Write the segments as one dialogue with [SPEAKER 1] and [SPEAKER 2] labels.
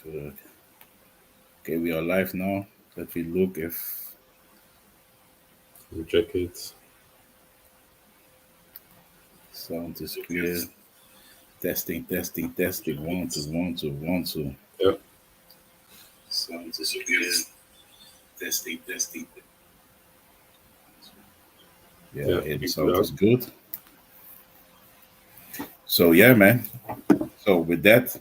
[SPEAKER 1] Uh, okay, we are live now. Let me look if
[SPEAKER 2] Check it.
[SPEAKER 1] sound is clear. Testing, testing, testing. One, two, one, two, one, two.
[SPEAKER 2] Yeah,
[SPEAKER 1] Sound is clear. Testing, testing. Yeah,
[SPEAKER 2] yeah,
[SPEAKER 1] the
[SPEAKER 2] keep it
[SPEAKER 1] sound
[SPEAKER 2] up.
[SPEAKER 1] is good. So yeah, man. So with that,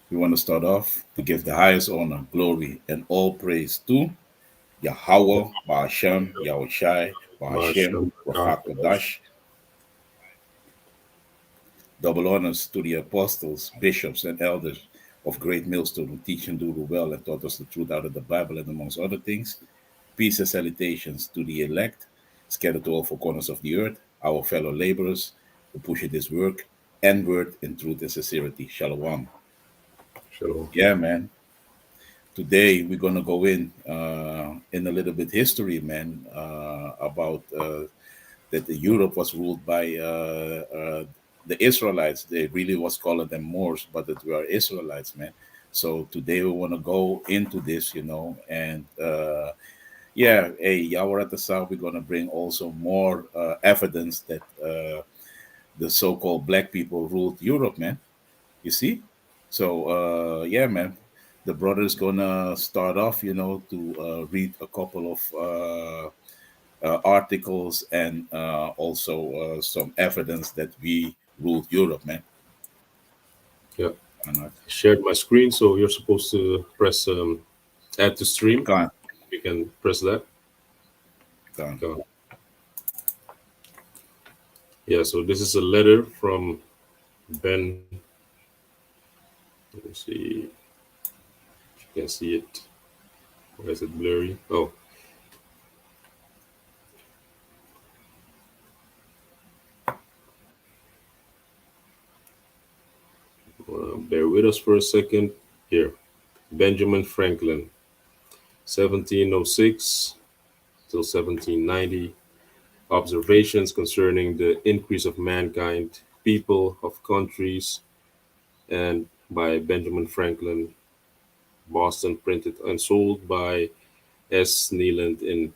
[SPEAKER 1] we want to start off to give the highest honor, glory, and all praise to Yahweh, Ba'ashem, Yahushai, Ba'ashem,
[SPEAKER 2] Basham, Barakash.
[SPEAKER 1] Rahakodash. Double honors to the apostles, bishops, and elders of Great Millstone who teach and do the well and taught us the truth out of the Bible and amongst other things. Peace and salutations to the elect, scattered to all four corners of the earth, our fellow laborers who push this work and word in truth and sincerity. Shalom.
[SPEAKER 2] Shalom.
[SPEAKER 1] Yeah, man. Today we're gonna go in a little bit history, man, about that the Europe was ruled by the Israelites. They really was calling them Moors, but that were Israelites, man. So today we want to go into this, and yeah, hey, Yahweh at the South, we're gonna bring also more evidence that the so-called black people ruled Europe, man. You see? So yeah, man. The brother is gonna start off, to read a couple of articles and also some evidence that we ruled Europe, man.
[SPEAKER 2] Yeah,
[SPEAKER 1] And I
[SPEAKER 2] I shared my screen, so you're supposed to press add to stream.
[SPEAKER 1] can't,
[SPEAKER 2] You can press that.
[SPEAKER 1] can't.
[SPEAKER 2] Go. Yeah, so this is a letter from Ben. Let me see if you can see it. Why is it blurry? Oh, bear with us for a second. Here, Benjamin Franklin, 1706 till 1790. Observations concerning the increase of mankind, people of countries, and by Benjamin Franklin, Boston, printed and sold by S. Neeland in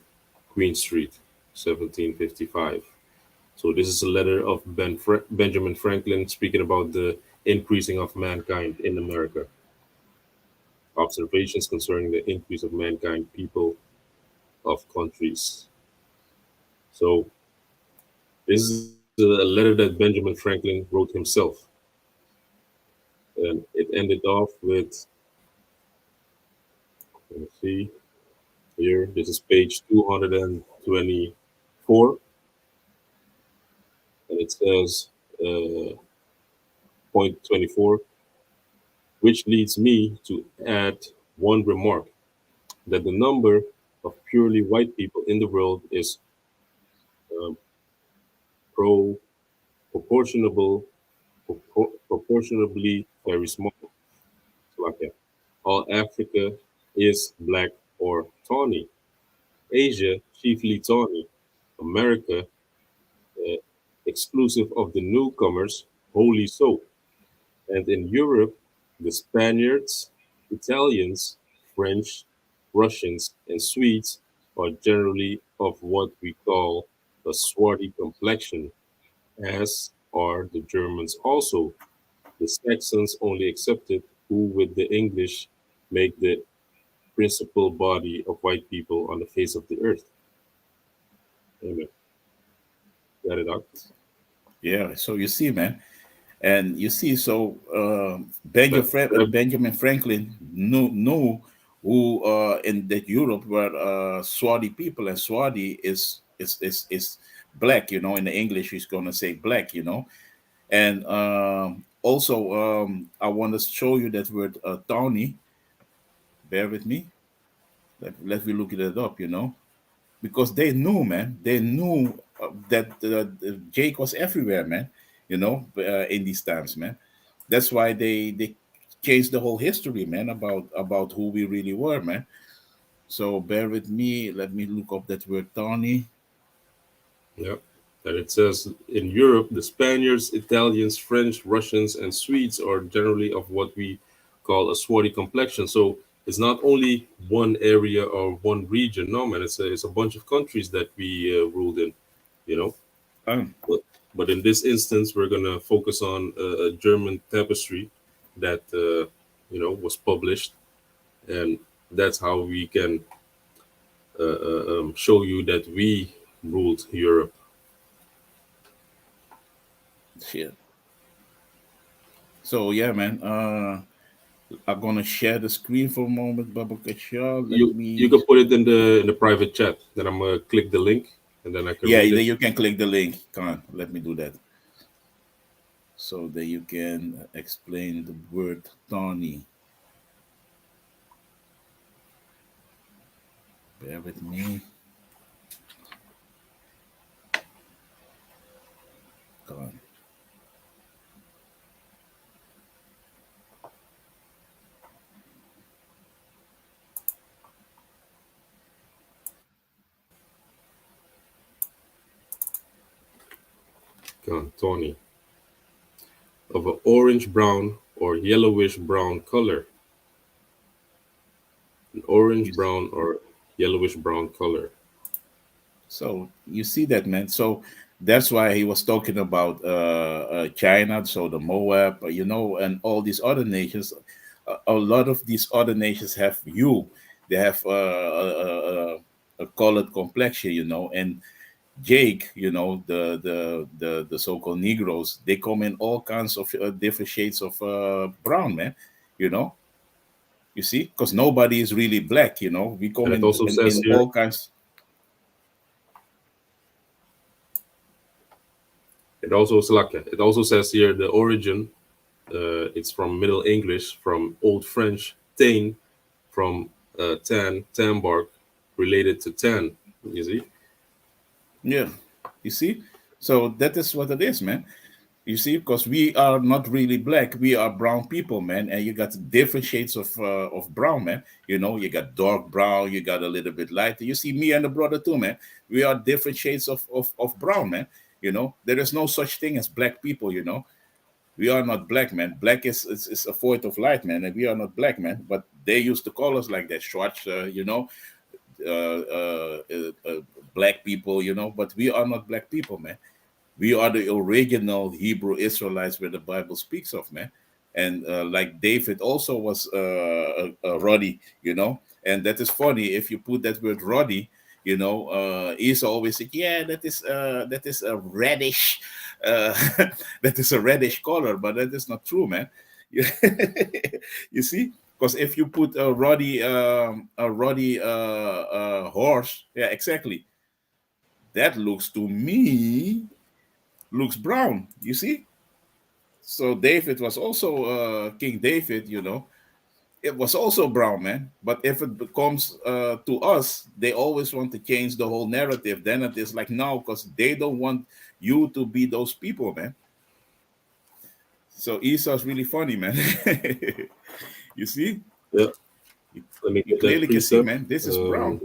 [SPEAKER 2] Queen Street, 1755. So this is a letter of Benjamin Franklin speaking about the increasing of mankind in America. Observations concerning the increase of mankind, people of countries. So this is a letter that Benjamin Franklin wrote himself, and it ended off with, let me see here, this is page 224, and it says, point 24, which leads me to add one remark that the number of purely white people in the world is um, pro proportionable proportionably very small. Slovakia. All Africa is black or tawny. Asia chiefly tawny. America, uh, exclusive of the newcomers, wholly so. And in Europe, the Spaniards, Italians, French, Russians, and Swedes are generally of what we call a swarthy complexion, as are the Germans also, the Saxons only excepted, who with the English make the principal body of white people on the face of the earth. Amen. Got it out?
[SPEAKER 1] Yeah. So you see, man, and you see, so
[SPEAKER 2] That, that,
[SPEAKER 1] Benjamin Franklin knew who in that Europe were swarthy people, and swarthy is black. In the English, he's gonna say black. And also, I want to show you that word tawny. Bear with me. Let me look it up. Because they knew, man. They knew that Jake was everywhere, man. In these times, man. That's why they changed the whole history, man, about who we really were, man. So bear with me. Let me look up that word tawny.
[SPEAKER 2] yeah. And it says in Europe, the Spaniards, Italians, French, Russians, and Swedes are generally of what we called a swarty complexion. So it's not only one area or one region. No, man, it's a bunch of countries that we ruled in. You know,
[SPEAKER 1] Um,
[SPEAKER 2] but in this instance, we're gonna focus on a German tapestry that was published, and that's how we can show you that we ruled Europe.
[SPEAKER 1] shit. So yeah, man. I'm gonna share the screen for a moment, Baba Kashal. Let
[SPEAKER 2] You
[SPEAKER 1] me.
[SPEAKER 2] can put it in the private chat. Then I'm gonna click the link, and then I can
[SPEAKER 1] Yeah,
[SPEAKER 2] read
[SPEAKER 1] then
[SPEAKER 2] it.
[SPEAKER 1] you can click the link. Come on, let me do that. So that you can explain the word Tawny. Bear with me. Come on.
[SPEAKER 2] Tawny, of an orange brown or yellowish brown color. An orange
[SPEAKER 1] You
[SPEAKER 2] brown or yellowish brown color.
[SPEAKER 1] So you see that, man. So that's why he was talking about China, so the Moab, and all these other nations. A lot of these other nations have hue. They have a colored complexion, and Jake, the so-called Negroes, they come in all kinds of different shades of brown, man. You know, you see, because nobody is really black. We
[SPEAKER 2] And
[SPEAKER 1] come
[SPEAKER 2] it also says
[SPEAKER 1] in
[SPEAKER 2] here,
[SPEAKER 1] all kinds.
[SPEAKER 2] it also says here the origin. It's from Middle English, from Old French "tain," from tan bark, related to tan. You see,
[SPEAKER 1] Yeah, you see? So that is what it is, man. You see, because we are not really black, we are brown people, man, and you got different shades of brown, man. You got dark brown, you got a little bit lighter. You see, me and the brother too, man. We are different shades of brown, man. There is no such thing as black people. We are not black, man. Black is a void of light, man, and we are not black, man. But they used to call us like that, Schwarz, black people, but we are not black people, man. We are the original Hebrew Israelites where the Bible speaks of, man. And like David also was a ruddy, and that is funny. If you put that word ruddy, Esau always said, yeah, that is a reddish, uh, that is a reddish color, but that is not true, man. You see, because if you put a ruddy horse, yeah, exactly, that looks to me looks brown. You see, so David was also King David. It was also brown, man. But if it becomes to us, they always want to change the whole narrative. Then it is like now because they don't want you to be those people, man. So Esau's really funny, man. You see,
[SPEAKER 2] yeah.
[SPEAKER 1] you,
[SPEAKER 2] Let me
[SPEAKER 1] you
[SPEAKER 2] get that
[SPEAKER 1] clearly can see,
[SPEAKER 2] precept.
[SPEAKER 1] man. This is
[SPEAKER 2] Um,
[SPEAKER 1] brown.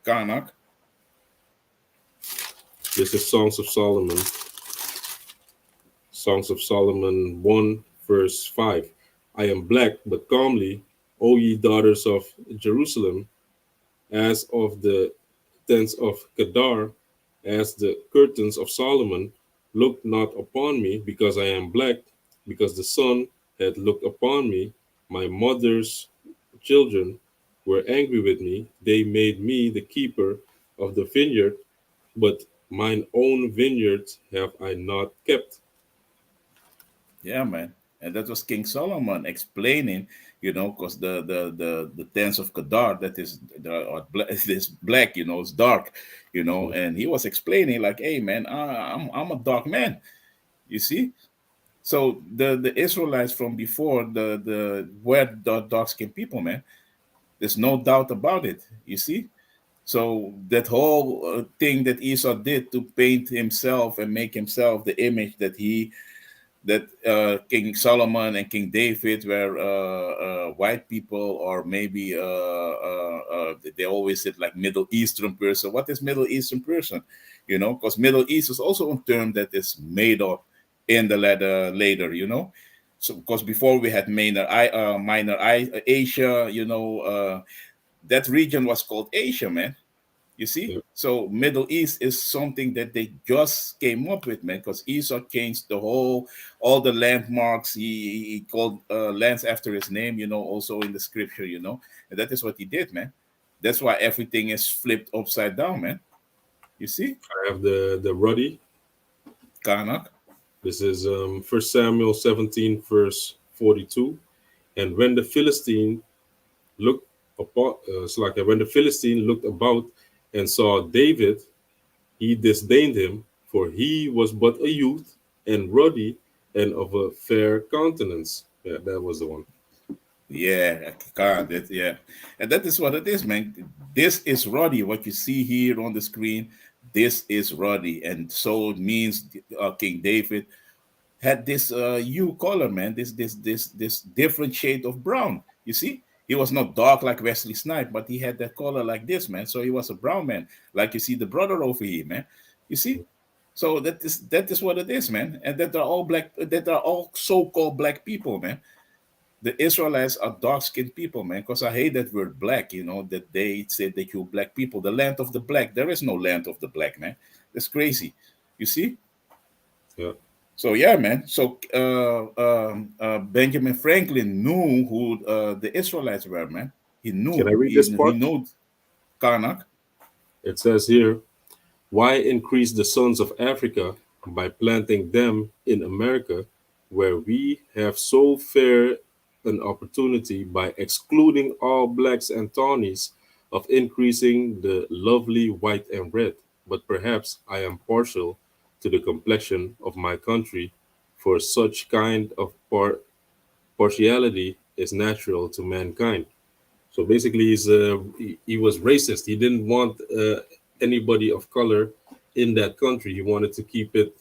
[SPEAKER 1] Karnak.
[SPEAKER 2] this is Songs of Solomon 1, verse 5. I am black, but calmly, O ye daughters of Jerusalem, as of the tents of Kedar, as the curtains of Solomon. Look not upon me, because I am black, because the sun had looked upon me. My mother's children were angry with me. They made me the keeper of the vineyard, but mine own vineyard have I not kept.
[SPEAKER 1] Yeah, man. And that was King Solomon explaining, because the tents of Kedar, that is is black, it's dark, and he was explaining like, hey, man, I'm a dark man, you see. So the Israelites from before the were the dark skinned people, man. There's no doubt about it, you see. So that whole thing that Esau did to paint himself and make himself the image that King Solomon and King David were white people, or maybe they always said like Middle Eastern person. What is Middle Eastern person? Because Middle East is also a term that is made up in the later. So because before we had minor Asia, that region was called Asia, man. You see?
[SPEAKER 2] Yeah.
[SPEAKER 1] So Middle East is something that they just came up with, man, because Esau changed all the landmarks. He called lands after his name, also in the scripture, and that is what he did, man. That's why everything is flipped upside down, man. You see?
[SPEAKER 2] I have the ruddy.
[SPEAKER 1] Karnak.
[SPEAKER 2] This is 1 Samuel 17, verse 42. And when the Philistine looked upon, it's like when the Philistine looked about and saw David, he disdained him, for he was but a youth and ruddy and of a fair countenance. Yeah, that was the one.
[SPEAKER 1] Yeah, God, yeah. And that is what it is, man. This is Roddy. What you see here on the screen, this is Roddy. And so it means King David had this hue color, man. This different shade of brown. You see, he was not dark like Wesley Snipes, but he had that color like this, man. So he was a brown man, like you see the brother over here, man. You see, so that is what it is, man. And that are all black. That are all so-called black people, man. The Israelites are dark-skinned people, man. Because I hate that word black. That they say that you black people, the land of the black. There is no land of the black, man. That's crazy. You see.
[SPEAKER 2] Yeah.
[SPEAKER 1] So yeah, man. So Benjamin Franklin knew who the Israelites were, man. He
[SPEAKER 2] Can I
[SPEAKER 1] knew.
[SPEAKER 2] read
[SPEAKER 1] He
[SPEAKER 2] this
[SPEAKER 1] he
[SPEAKER 2] part?
[SPEAKER 1] knew Karnak.
[SPEAKER 2] It says here, why increase the sons of Africa by planting them in America, where we have so fair an opportunity by excluding all blacks and tawnies of increasing the lovely white and red? But perhaps I am partial to the complexion of my country, for such kind of partiality is natural to mankind. So basically, he was racist. He didn't want anybody of color in that country. He wanted to keep it,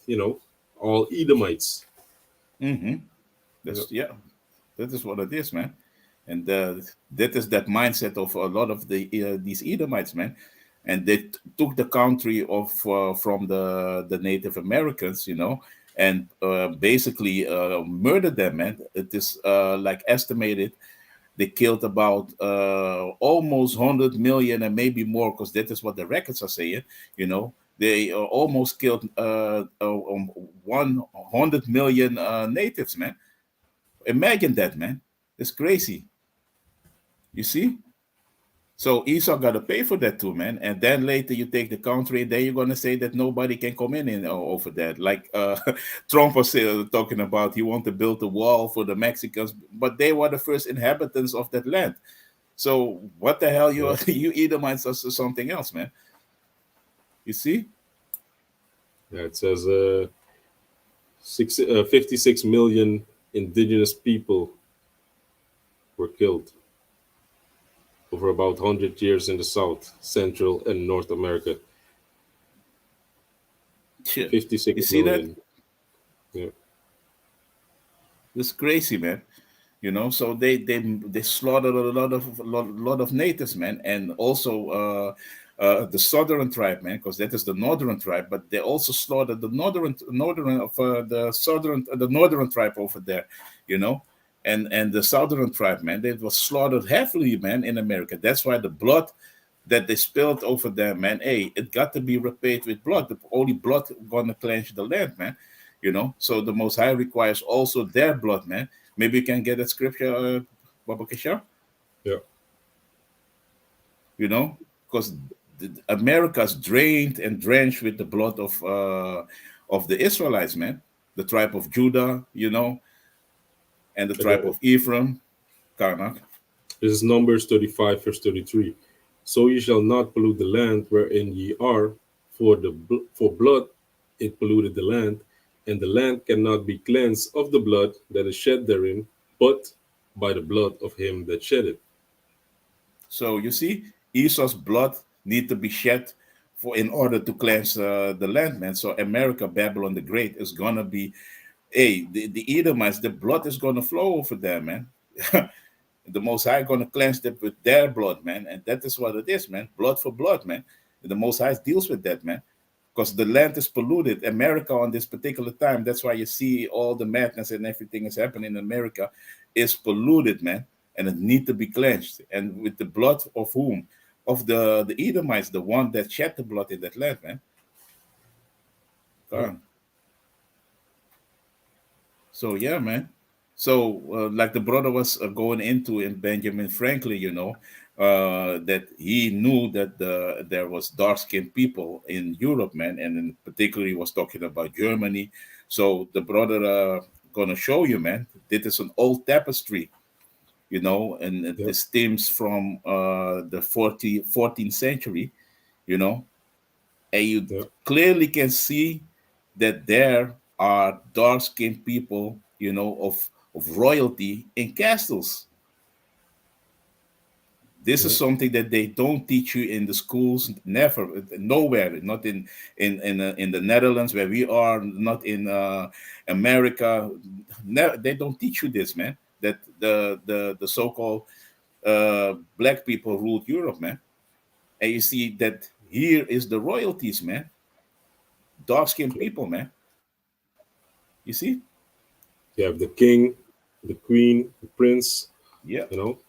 [SPEAKER 2] all Edomites.
[SPEAKER 1] Mm-hmm.
[SPEAKER 2] Yeah,
[SPEAKER 1] That is what it is, man. And that is that mindset of a lot of these Edomites, man. And they took the country of from the Native Americans, and basically murdered them, man. It is like estimated they killed about almost 100 million and maybe more, because that is what the records are saying. They almost killed 100 million natives, man. Imagine that, man. It's crazy. You see? So Esau got to pay for that too, man. And then later you take the country, then you're gonna say that nobody can come in over that. Like Trump was talking about, he want to build a wall for the Mexicans, but they were the first inhabitants of that land. So what the hell you
[SPEAKER 2] yeah,
[SPEAKER 1] you Edomites are something else, man? You see?
[SPEAKER 2] yeah. It says 56 million indigenous people were killed over about 100 years in the South, Central, and North America.
[SPEAKER 1] Shit. You
[SPEAKER 2] 56
[SPEAKER 1] see that?
[SPEAKER 2] million. Yeah,
[SPEAKER 1] It's crazy, man. So they slaughtered a lot of natives, man, and also the southern tribe, man, because that is the northern tribe, but they also slaughtered the northern of the northern tribe over there, you know and the southern tribe, man, they was slaughtered heavily, man, in America. That's why the blood that they spilled over there, man, hey, it got to be repaid with blood. The only blood gonna cleanse the land, man. So the Most High requires also their blood, man. Maybe you can get that scripture, Baba Kesha,
[SPEAKER 2] yeah.
[SPEAKER 1] because America's drained and drenched with the blood of the Israelites, man. The tribe of Judah, and the
[SPEAKER 2] I got
[SPEAKER 1] tribe
[SPEAKER 2] it.
[SPEAKER 1] of Ephraim, Karnak.
[SPEAKER 2] This is Numbers 35, verse 33. So ye shall not pollute the land wherein ye are, for blood it polluted the land, and the land cannot be cleansed of the blood that is shed therein, but by the blood of him that shed it.
[SPEAKER 1] So you see, Esau's blood need to be shed for in order to cleanse the land, man. So America, Babylon the Great, is gonna be, hey, the Edomites, the blood is gonna flow over there, man. The Most High gonna cleanse them with their blood, man, and that is what it is, man. Blood for blood, man. And the Most High deals with that, man. because the land is polluted. America on this particular time, that's why you see all the madness and everything is happening in America, is polluted, man, and it need to be cleansed. And with the blood of whom? Of the Edomites, the one that shed the blood in that land, man.
[SPEAKER 2] yeah,
[SPEAKER 1] God. So yeah, man. So like the brother was going into in Benjamin Franklin, that he knew that there was dark skinned people in Europe, man, and in particularly was talking about Germany. So the brother gonna show you, man. This is an old tapestry, and
[SPEAKER 2] yeah,
[SPEAKER 1] it stems from the 14th century, you know, and you
[SPEAKER 2] yeah,
[SPEAKER 1] clearly can see that there are dark skinned people, of royalty in castles. This
[SPEAKER 2] yeah,
[SPEAKER 1] is something that they don't teach you in the schools, never, nowhere, not in the Netherlands where we are, not in America. They don't teach you this, man. That the so-called black people ruled Europe, man. And you see that here is the royalties, man. Dark skinned
[SPEAKER 2] yeah.
[SPEAKER 1] people, man. You see?
[SPEAKER 2] You have the king, the queen, the prince,
[SPEAKER 1] Yeah,
[SPEAKER 2] you know,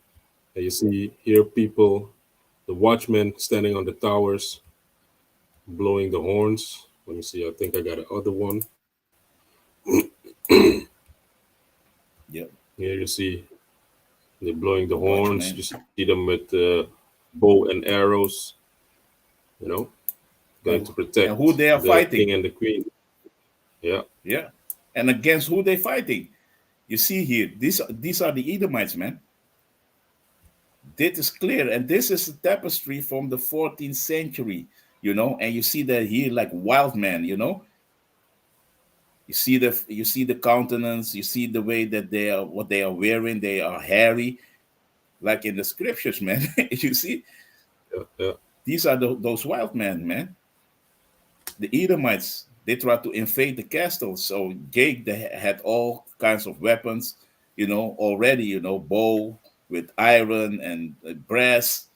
[SPEAKER 2] and you see here people, the watchmen standing on the towers, blowing the horns. Let me see, I think I got another one.
[SPEAKER 1] yeah.
[SPEAKER 2] Here you see they're blowing
[SPEAKER 1] The
[SPEAKER 2] the horns.
[SPEAKER 1] watchman.
[SPEAKER 2] You see them with bow and arrows, you know, going to
[SPEAKER 1] And who
[SPEAKER 2] protect
[SPEAKER 1] they are
[SPEAKER 2] the king
[SPEAKER 1] fighting.
[SPEAKER 2] and the queen. Yeah,
[SPEAKER 1] Yeah. And against who they fighting. You see here, these are the Edomites, man. This is clear. And this is a tapestry from the 14th century, and you see that here like wild men, You see the countenance, you see the way that they are what they are wearing, they are hairy, like in the scriptures, man. You see,
[SPEAKER 2] yeah, yeah,
[SPEAKER 1] these are those wild men, man. The Edomites, they tried to invade the castle. So Jake, they had all kinds of weapons, already, bow with iron and brass,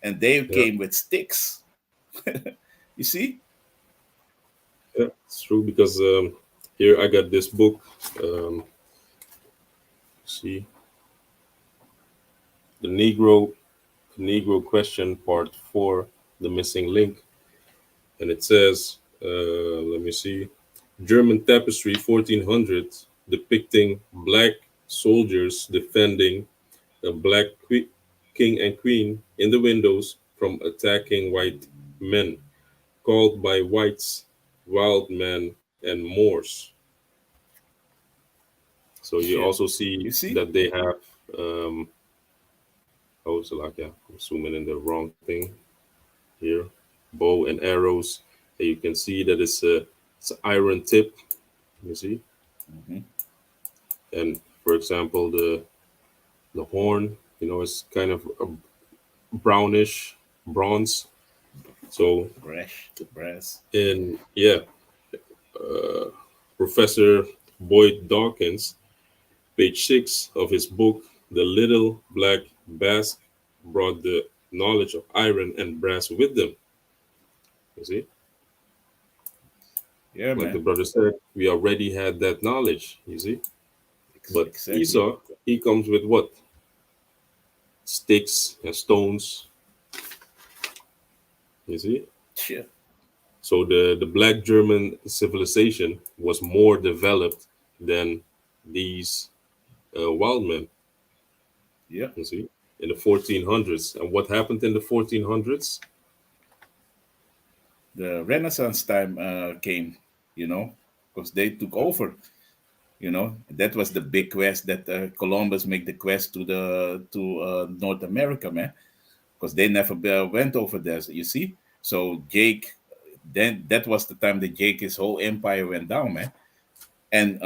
[SPEAKER 1] and they
[SPEAKER 2] yeah,
[SPEAKER 1] came with sticks. You see?
[SPEAKER 2] yeah. It's true because here I got this book. See the Negro question part 4, the missing link, and it says, let me see, German tapestry 1400 depicting black soldiers defending a black king and queen in the windows from attacking white men, called by whites wild men and Moors. So you
[SPEAKER 1] Yeah.
[SPEAKER 2] also see
[SPEAKER 1] You see?
[SPEAKER 2] that they have, oh, so like, yeah, I'm zooming in the wrong thing here, bow and arrows. And you can see that it's an iron tip, you see.
[SPEAKER 1] Hmm.
[SPEAKER 2] And for example, the horn, is kind of a brownish bronze. So
[SPEAKER 1] Brass.
[SPEAKER 2] in yeah, Professor Boyd Dawkins, page 6 of his book, The Little Black Basque, brought the knowledge of iron and brass with them. You see,
[SPEAKER 1] Yeah,
[SPEAKER 2] like the
[SPEAKER 1] man.
[SPEAKER 2] brother said, we already had that knowledge. You see, but
[SPEAKER 1] Exactly.
[SPEAKER 2] Esau, he comes with what? Sticks and stones. You see,
[SPEAKER 1] Yeah.
[SPEAKER 2] so the Black German civilization was more developed than these wild men.
[SPEAKER 1] Yeah.
[SPEAKER 2] You see, in the 1400s. And what happened in the 1400s?
[SPEAKER 1] The Renaissance time came, because they took over. That was the big quest that Columbus made the quest to North America, man, because they never went over there. You see, so Jake, then that was the time that Jake his whole empire went down, man. And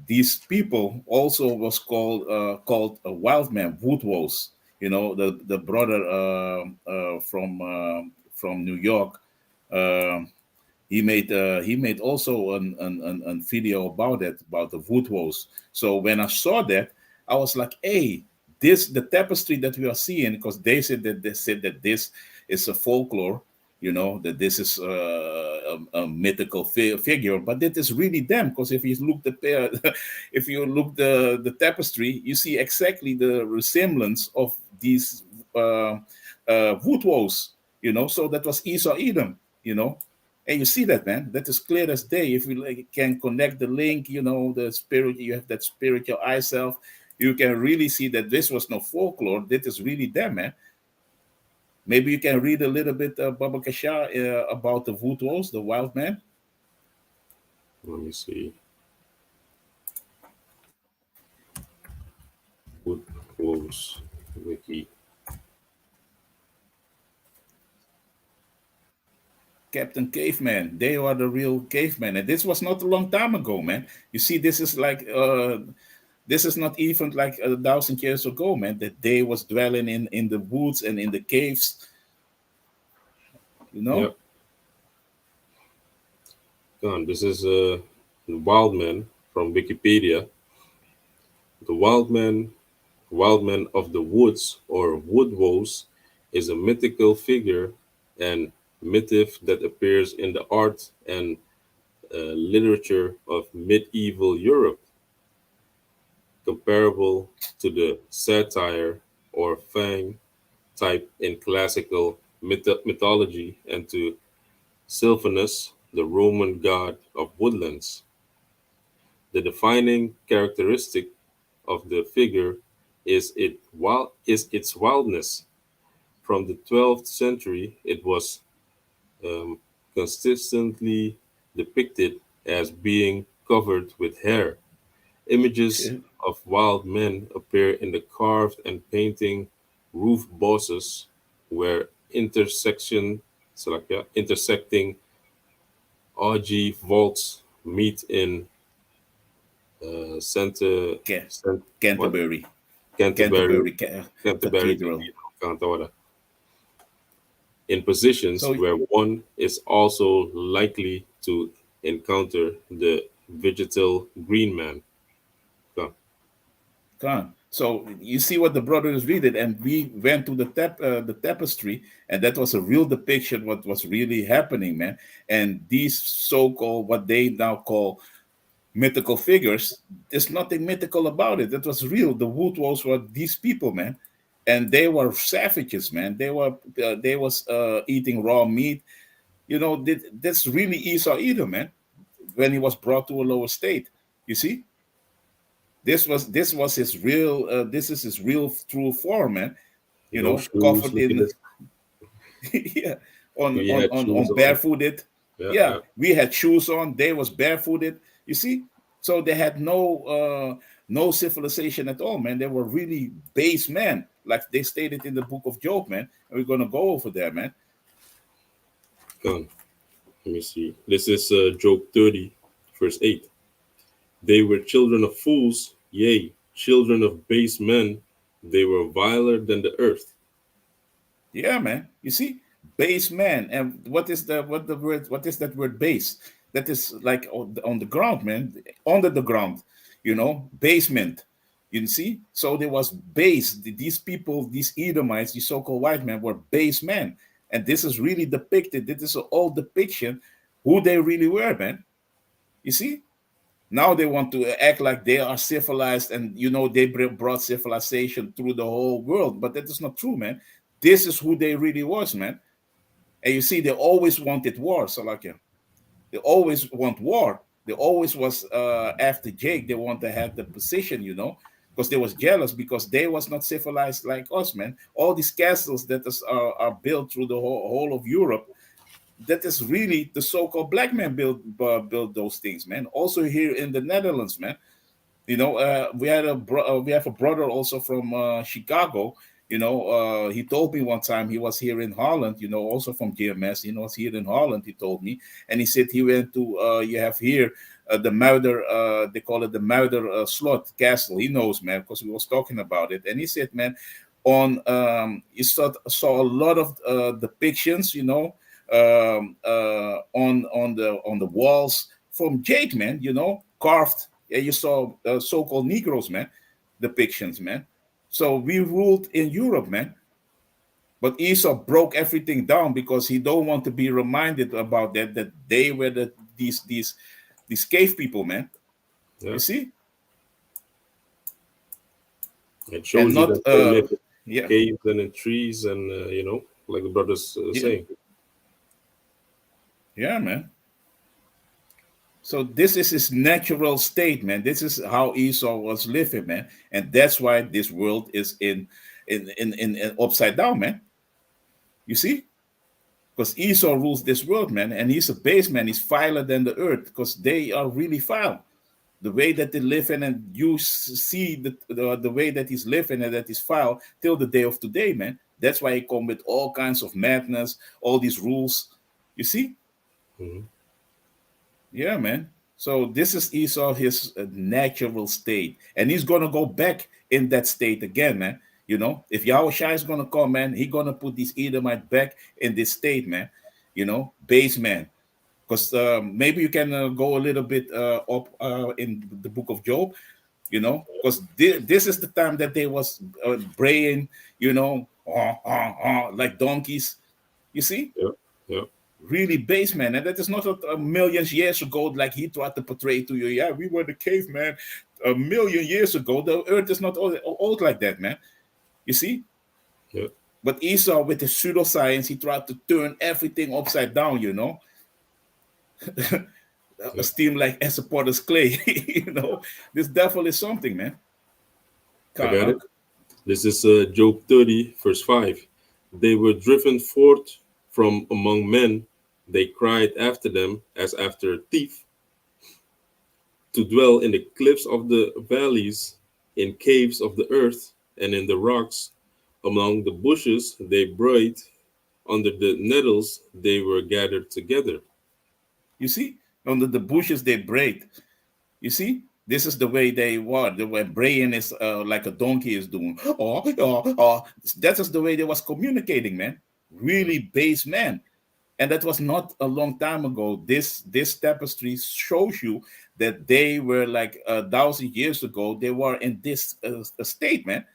[SPEAKER 1] these people also was called a wild man, Woodwose. The brother from New York. Um he made also an video about it, about the Woodwose. So when I saw that, I was like, hey, this the tapestry that we are seeing, because they said that this is a folklore. that this is a mythical figure, but it is really them. Because if you look the pair, if you look the tapestry, you see exactly the resemblance of these uh, wood walls. So that was Esau Edom. And you see that, man. That is clear as day. If you can connect the link, the spirit, you have that spiritual eye self. You can really see that this was no folklore. That is really them, man. Maybe you can read a little bit, Baba Kasha, about the Voodoo's, the wild man.
[SPEAKER 2] Let me see. Wood Wolves Wiki.
[SPEAKER 1] Captain Caveman. They are the real cavemen. And this was not a long time ago, man. You see, this is not even like 1,000 years ago, man, that they was dwelling in the woods and in the caves, you know?
[SPEAKER 2] Yep. Gone. This is the wild man from Wikipedia. The wild man of the woods or woodwose is a mythical figure and myth that appears in the art and literature of medieval Europe, comparable to the satyr or fang type in classical mythology and to Sylvanus, the Roman god of woodlands. The defining characteristic of the figure is its wildness. From the 12th century, it was um, consistently depicted as being covered with hair. Images of wild men appear in the carved and painting roof bosses, where intersecting ogive vaults meet in Center,
[SPEAKER 1] Ca-
[SPEAKER 2] Cent, what?
[SPEAKER 1] Canterbury.
[SPEAKER 2] Canterbury,
[SPEAKER 1] Canterbury
[SPEAKER 2] Canterbury
[SPEAKER 1] Cathedral.
[SPEAKER 2] Cathedral, Cantora, in positions
[SPEAKER 1] So,
[SPEAKER 2] where one is also likely to encounter the vegetal green man. Go.
[SPEAKER 1] Con. So you see what the brothers read it, and we went to the tapestry, and that was a real depiction what was really happening, man. And these so-called what they now call mythical figures, there's nothing mythical about it. That was real. The wood walls were these people, man, and they were savages, man. They was eating raw meat. That's really Esau Edom, man. When he was brought to a lower state, you see. This was his real. This is his real true form, man.
[SPEAKER 2] No shoes.
[SPEAKER 1] Covered
[SPEAKER 2] Look at
[SPEAKER 1] in
[SPEAKER 2] this.
[SPEAKER 1] yeah, on
[SPEAKER 2] He
[SPEAKER 1] on
[SPEAKER 2] had
[SPEAKER 1] on
[SPEAKER 2] shoes
[SPEAKER 1] on
[SPEAKER 2] on.
[SPEAKER 1] barefooted.
[SPEAKER 2] Yeah,
[SPEAKER 1] Yeah,
[SPEAKER 2] yeah.
[SPEAKER 1] we had shoes on. They was barefooted. You see, so they had no civilization at all, man. They were really base men, like they stated in the book of Job, man. And we're gonna go over there, man.
[SPEAKER 2] Come. Let me see. This is Job 30, verse 8. They were children of fools, yea, children of base men. They were viler than the earth.
[SPEAKER 1] Yeah, man. You see, base man. And what is that word base? That is like on the ground, man, under the ground. Basement. You see, so there was base. These people, these Edomites, these so-called white men, were base men, and this is really depicted. This is an old depiction who they really were, man. You see, now they want to act like they are civilized, and they brought civilization through the whole world, but that is not true, man. This is who they really was, man. And you see, they always wanted war, Salakia. They always want war. They always was after Jake. They want to have the position, because they was jealous because they was not civilized like us, man. All these castles are built through the whole of Europe. That is really the so-called black men build those things, man. Also here in the Netherlands, man. We have a brother also from Chicago. He told me one time he was here in Holland. Also from GMS. Was here in Holland. He told me, and he said he went to. You have here the Muider. They call it the Muider Slot Castle. He knows, man, because we was talking about it. And he said, man, on you saw a lot of depictions. On the walls from jade, man. Carved. Yeah, you saw so-called Negroes, man, depictions, man. So we ruled in Europe, man. But Esau broke everything down because he don't want to be reminded about that they were these cave people, man.
[SPEAKER 2] Yeah.
[SPEAKER 1] You see,
[SPEAKER 2] It
[SPEAKER 1] and
[SPEAKER 2] shows you
[SPEAKER 1] not
[SPEAKER 2] that they live in
[SPEAKER 1] yeah,
[SPEAKER 2] caves and in trees, and like the brothers
[SPEAKER 1] yeah,
[SPEAKER 2] saying.
[SPEAKER 1] yeah, man. So this is his natural state, man. This is how Esau was living, man, and that's why this world is in upside down, man. You see, because Esau rules this world, man, and he's a base man. He's viler than the earth because they are really vile. The way that they live in, and you see the way that he's living and that is vile till the day of today, man. That's why he come with all kinds of madness, all these rules. You see,
[SPEAKER 2] Hmm.
[SPEAKER 1] yeah, man. So this is Esau, his natural state, and he's gonna go back in that state again, man. You know, if Yahushua is gonna come, man, he gonna put these Edomite back in this state, man. You know, base man. Because maybe you can go a little bit up in the book of Job, you know, because this is the time that they was braying, you know, like donkeys. You see,
[SPEAKER 2] Yeah, yeah,
[SPEAKER 1] really base man, and that is not a millions years ago like he tried to portray to you. Yeah, we were the caveman a million years ago. The earth is not old like that, man. You see,
[SPEAKER 2] yeah,
[SPEAKER 1] but Esau with his pseudoscience, he tried to turn everything upside down. You know,
[SPEAKER 2] yeah.
[SPEAKER 1] esteem like as a potter's clay. You know, this devil is something, man.
[SPEAKER 2] I got it.
[SPEAKER 1] Karnak.
[SPEAKER 2] This is Job 30, verse 5. They were driven forth from among men. They cried after them as after a thief, to dwell in the cliffs of the valleys, in caves of the earth, and in the rocks. Among the bushes they brayed, under the nettles they were gathered together.
[SPEAKER 1] You see, under the bushes they braid. You see, this is the way they were. They were braying is like a donkey is doing. That is the way they was communicating, man. Really base man. And that was not a long time ago. This tapestry shows you that they were like 1,000 years ago. They were in this state, man.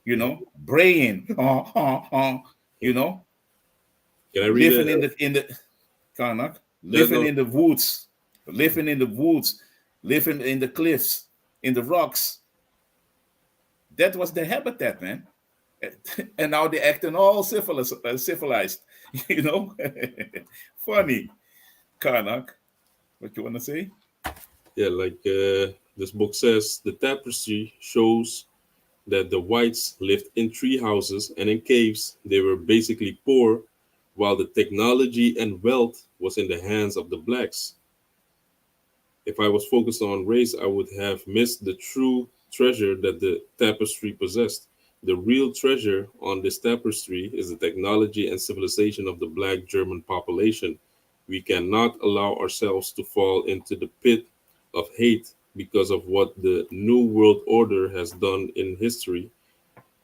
[SPEAKER 1] You
[SPEAKER 2] Yeah.
[SPEAKER 1] know, braying, you know,
[SPEAKER 2] Can I read
[SPEAKER 1] living
[SPEAKER 2] it?
[SPEAKER 1] in the Karnak,
[SPEAKER 2] Yeah,
[SPEAKER 1] living
[SPEAKER 2] no.
[SPEAKER 1] in the woods, living in the woods, living in the cliffs, in the rocks. That was their habitat, man. And now they're acting all civilized. You know, funny, Karnak. What you want to say?
[SPEAKER 2] Yeah, like this book says, the tapestry shows that the whites lived in tree houses and in caves. They were basically poor, while the technology and wealth was in the hands of the blacks. If I was focused on race, I would have missed the true treasure that the tapestry possessed. The real treasure on this tapestry is the technology and civilization of the black German population. We cannot allow ourselves to fall into the pit of hate because of what the New World Order has done in history.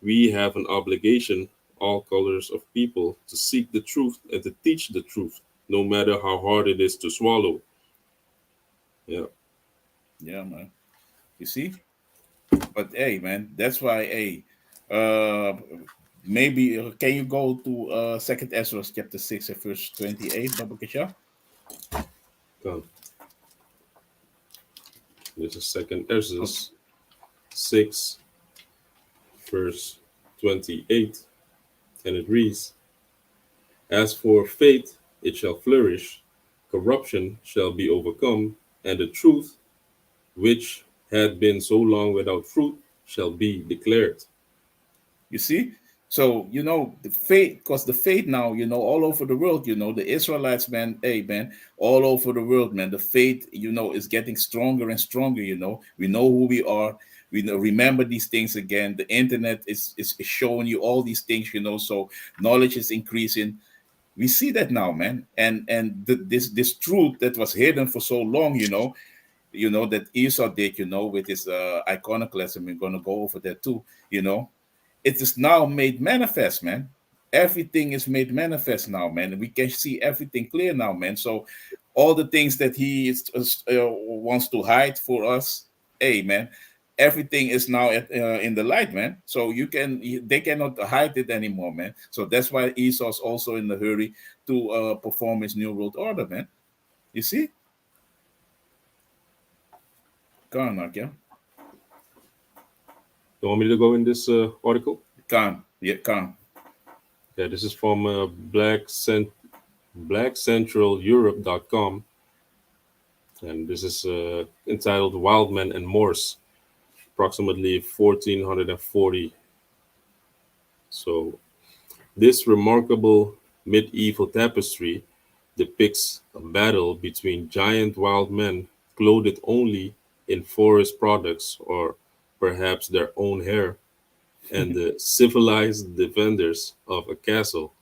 [SPEAKER 2] We have an obligation, all colors of people, to seek the truth and to teach the truth, no matter how hard it is to swallow. Yeah,
[SPEAKER 1] Yeah, man. You see? But hey, man, that's why, hey, uh, maybe can you go to Second Ezra chapter 6 and verse 28, Baba Kesha?
[SPEAKER 2] come. This is Second Ezra
[SPEAKER 1] Okay.
[SPEAKER 2] 6, verse 28, and it reads, as for faith, it shall flourish, corruption shall be overcome, and the truth, which had been so long without fruit, shall be declared.
[SPEAKER 1] You see? So, you know, the faith, because the faith now, you know, all over the world, you know, the Israelites, man, hey, man, all over the world, man, the faith, you know, is getting stronger and stronger, you know. We know who we are. We know, remember these things again. The internet is showing you all these things, you know, so knowledge is increasing. We see that now, man. This truth that was hidden for so long, you know, that Esau did, you know, with his iconoclasm. We're going to go over that too, you know. It is now made manifest, man. Everything is made manifest now, man. We can see everything clear now, man. So all the things that he wants to hide for us, hey, man, everything is now in the light, man. So they cannot hide it anymore, man. So that's why Esau's also in the hurry to perform his new world order, man. You see, Karnak, yeah,
[SPEAKER 2] You want me to go in this article?
[SPEAKER 1] Khan, yeah, Khan.
[SPEAKER 2] Yeah, this is from blackcentraleurope.com, and this is entitled Wild Men and Moors, approximately 1440. So, this remarkable medieval tapestry depicts a battle between giant wild men clothed only in forest products or perhaps their own hair and the civilized defenders of a castle.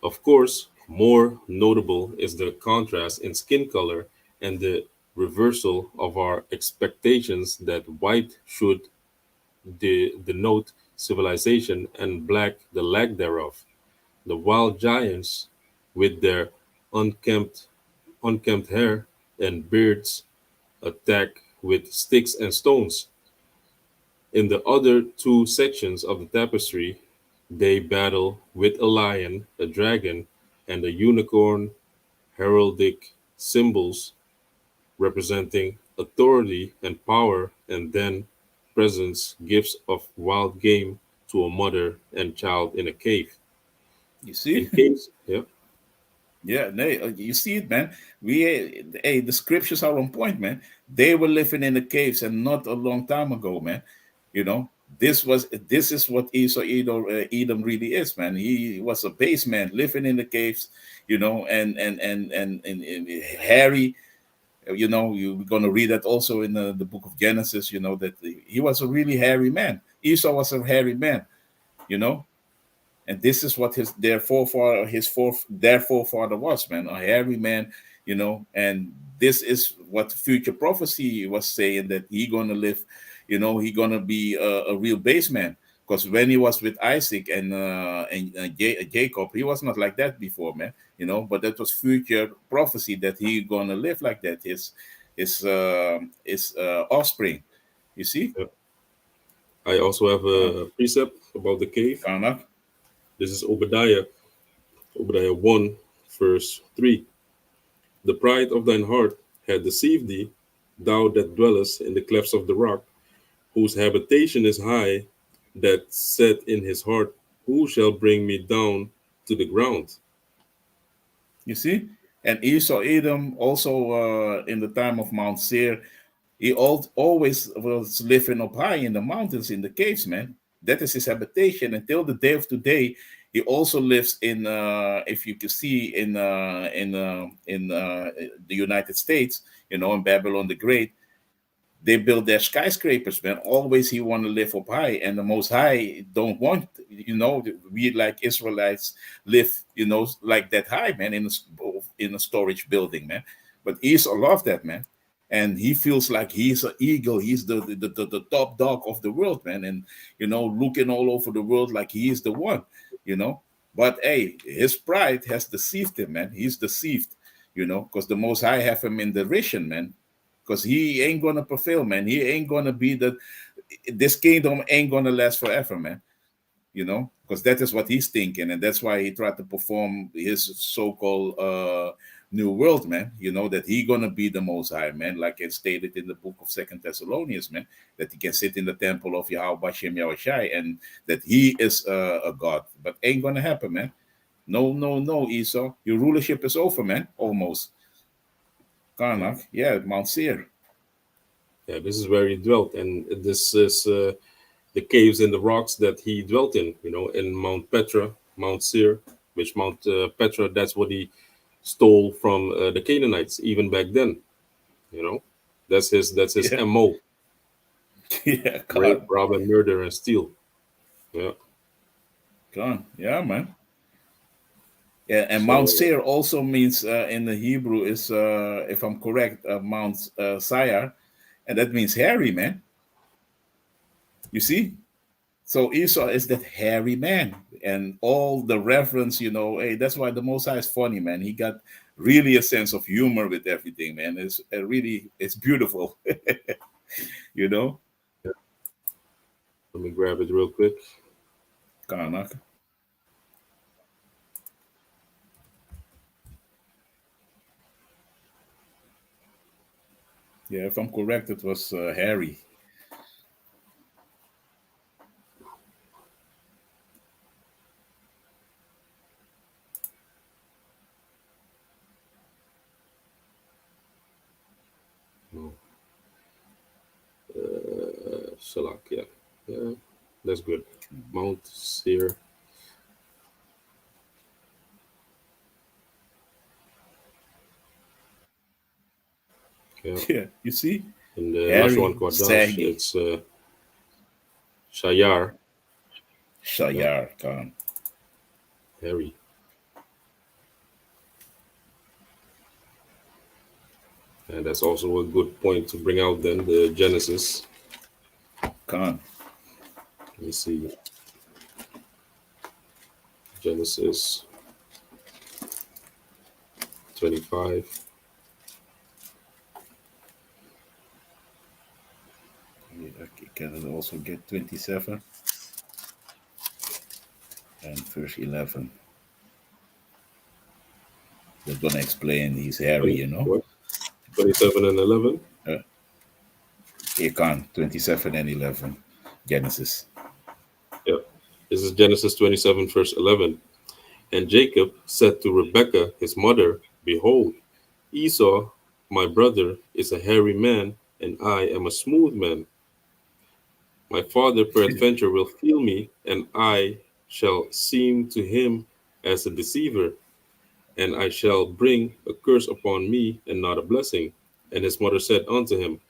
[SPEAKER 2] Of course, more notable is the contrast in skin color and the reversal of our expectations that white should denote civilization and black the lack thereof. The wild giants, with their unkempt, unkempt hair and beards, attack with sticks and stones. In the other two sections of the tapestry, they battle with a lion, a dragon, and a unicorn, heraldic symbols representing authority and power, and then presents gifts of wild game to a mother and child in a cave.
[SPEAKER 1] You see.
[SPEAKER 2] In case, yeah,
[SPEAKER 1] Yeah, you see it, man. Hey, the scriptures are on point, man. They were living in the caves, and not a long time ago, man. You know, this is what Edom really is, man. He was a base man living in the caves, you know, and Harry. You know, you're gonna read that also in the book of Genesis. You know that he was a really hairy man. Esau was a hairy man. You know, and this is what their forefather was, man, a hairy man, you know. And this is what future prophecy was saying, that he gonna live, you know, he gonna be a real base man. Because when he was with Isaac and Jacob, he was not like that before, man, you know. But that was future prophecy, that he gonna live like that, his offspring, you see.
[SPEAKER 2] yeah. I also have
[SPEAKER 1] uh,
[SPEAKER 2] a precept about the cave.
[SPEAKER 1] Karnak.
[SPEAKER 2] This is Obadiah 1, verse 3. The pride of thine heart hath deceived thee, thou that dwellest in the clefts of the rock, whose habitation is high, that said in his heart, who shall bring me down to the ground?
[SPEAKER 1] You see? And Esau Edom also, in the time of Mount Seir, he always was living up high in the mountains, in the caves, man. That is his habitation until the day of today. He also lives in, if you can see, in the United States, you know, in Babylon the Great. They build their skyscrapers, man. Always he want to live up high, and the Most High don't want, you know, we like Israelites live, you know, like that high, man, in a storage building, man. But Esau love that, man, and he feels like he's an eagle. He's the top dog of the world, man, and you know, looking all over the world like he is the one, you know. But hey, his pride has deceived him, man. He's deceived, you know, because the Most High have him in derision, man, because he ain't gonna prevail, man. He ain't gonna be this kingdom ain't gonna last forever, man. You know, because that is what he's thinking, and that's why he tried to perform his so-called new world, man. You know that he gonna be the Most High, man, like it's stated in the book of Second Thessalonians, man, that he can sit in the temple of Yahweh Bashem Yahushai, and that he is a god. But ain't gonna happen, man. No, no, no, Esau. Your rulership is over, man. Almost.
[SPEAKER 2] Yeah,
[SPEAKER 1] Karnak, yeah, Mount Seir.
[SPEAKER 2] yeah, this is where he dwelt, and this is the caves and the rocks that he dwelt in, in Mount Petra, Mount Seir, which Mount Petra, that's what he stole from the Canaanites even back then, you know. That's his
[SPEAKER 1] Yeah.
[SPEAKER 2] MO:
[SPEAKER 1] Yeah,
[SPEAKER 2] rape,
[SPEAKER 1] God,
[SPEAKER 2] rob, and murder and steal. Yeah.
[SPEAKER 1] God, yeah, man. Yeah, and Mount
[SPEAKER 2] So
[SPEAKER 1] Seir also means in the Hebrew is, if I'm correct, Mount Seir, and that means hairy, man. You see, so Esau is that hairy man, and all the reference, you know. Hey, that's why the Most High is funny, man. He got really a sense of humor with everything, man. It's really, it's beautiful. you know.
[SPEAKER 2] Yeah. Let me grab it real quick.
[SPEAKER 1] Karnak. Yeah, if I'm correct, it was Harry.
[SPEAKER 2] No, Shalak, yeah. Yeah, that's good. Mount Seir, yeah.
[SPEAKER 1] Yeah, you see,
[SPEAKER 2] And the Lashwan
[SPEAKER 1] Harry
[SPEAKER 2] Kwadash,
[SPEAKER 1] Sagi
[SPEAKER 2] it's Shayar, yeah,
[SPEAKER 1] Shayar Khan.
[SPEAKER 2] Harry. And that's also a good point to bring out then the Genesis.
[SPEAKER 1] Khan.
[SPEAKER 2] Let me see. Genesis 25.
[SPEAKER 1] Yeah, okay, can it also get 27 and verse 11? They're gonna explain he's Harry,
[SPEAKER 2] 20,
[SPEAKER 1] you know.
[SPEAKER 2] what? 27 and 11.
[SPEAKER 1] Uh, Khan 27 and 11, Genesis.
[SPEAKER 2] Yeah. This is Genesis 27, verse 11. And Jacob said to Rebekah, his mother, behold, Esau, my brother, is a hairy man, and I am a smooth man. My father peradventure will feel me, and I shall seem to him as a deceiver, and I shall bring a curse upon me, and not a blessing. And his mother said unto him,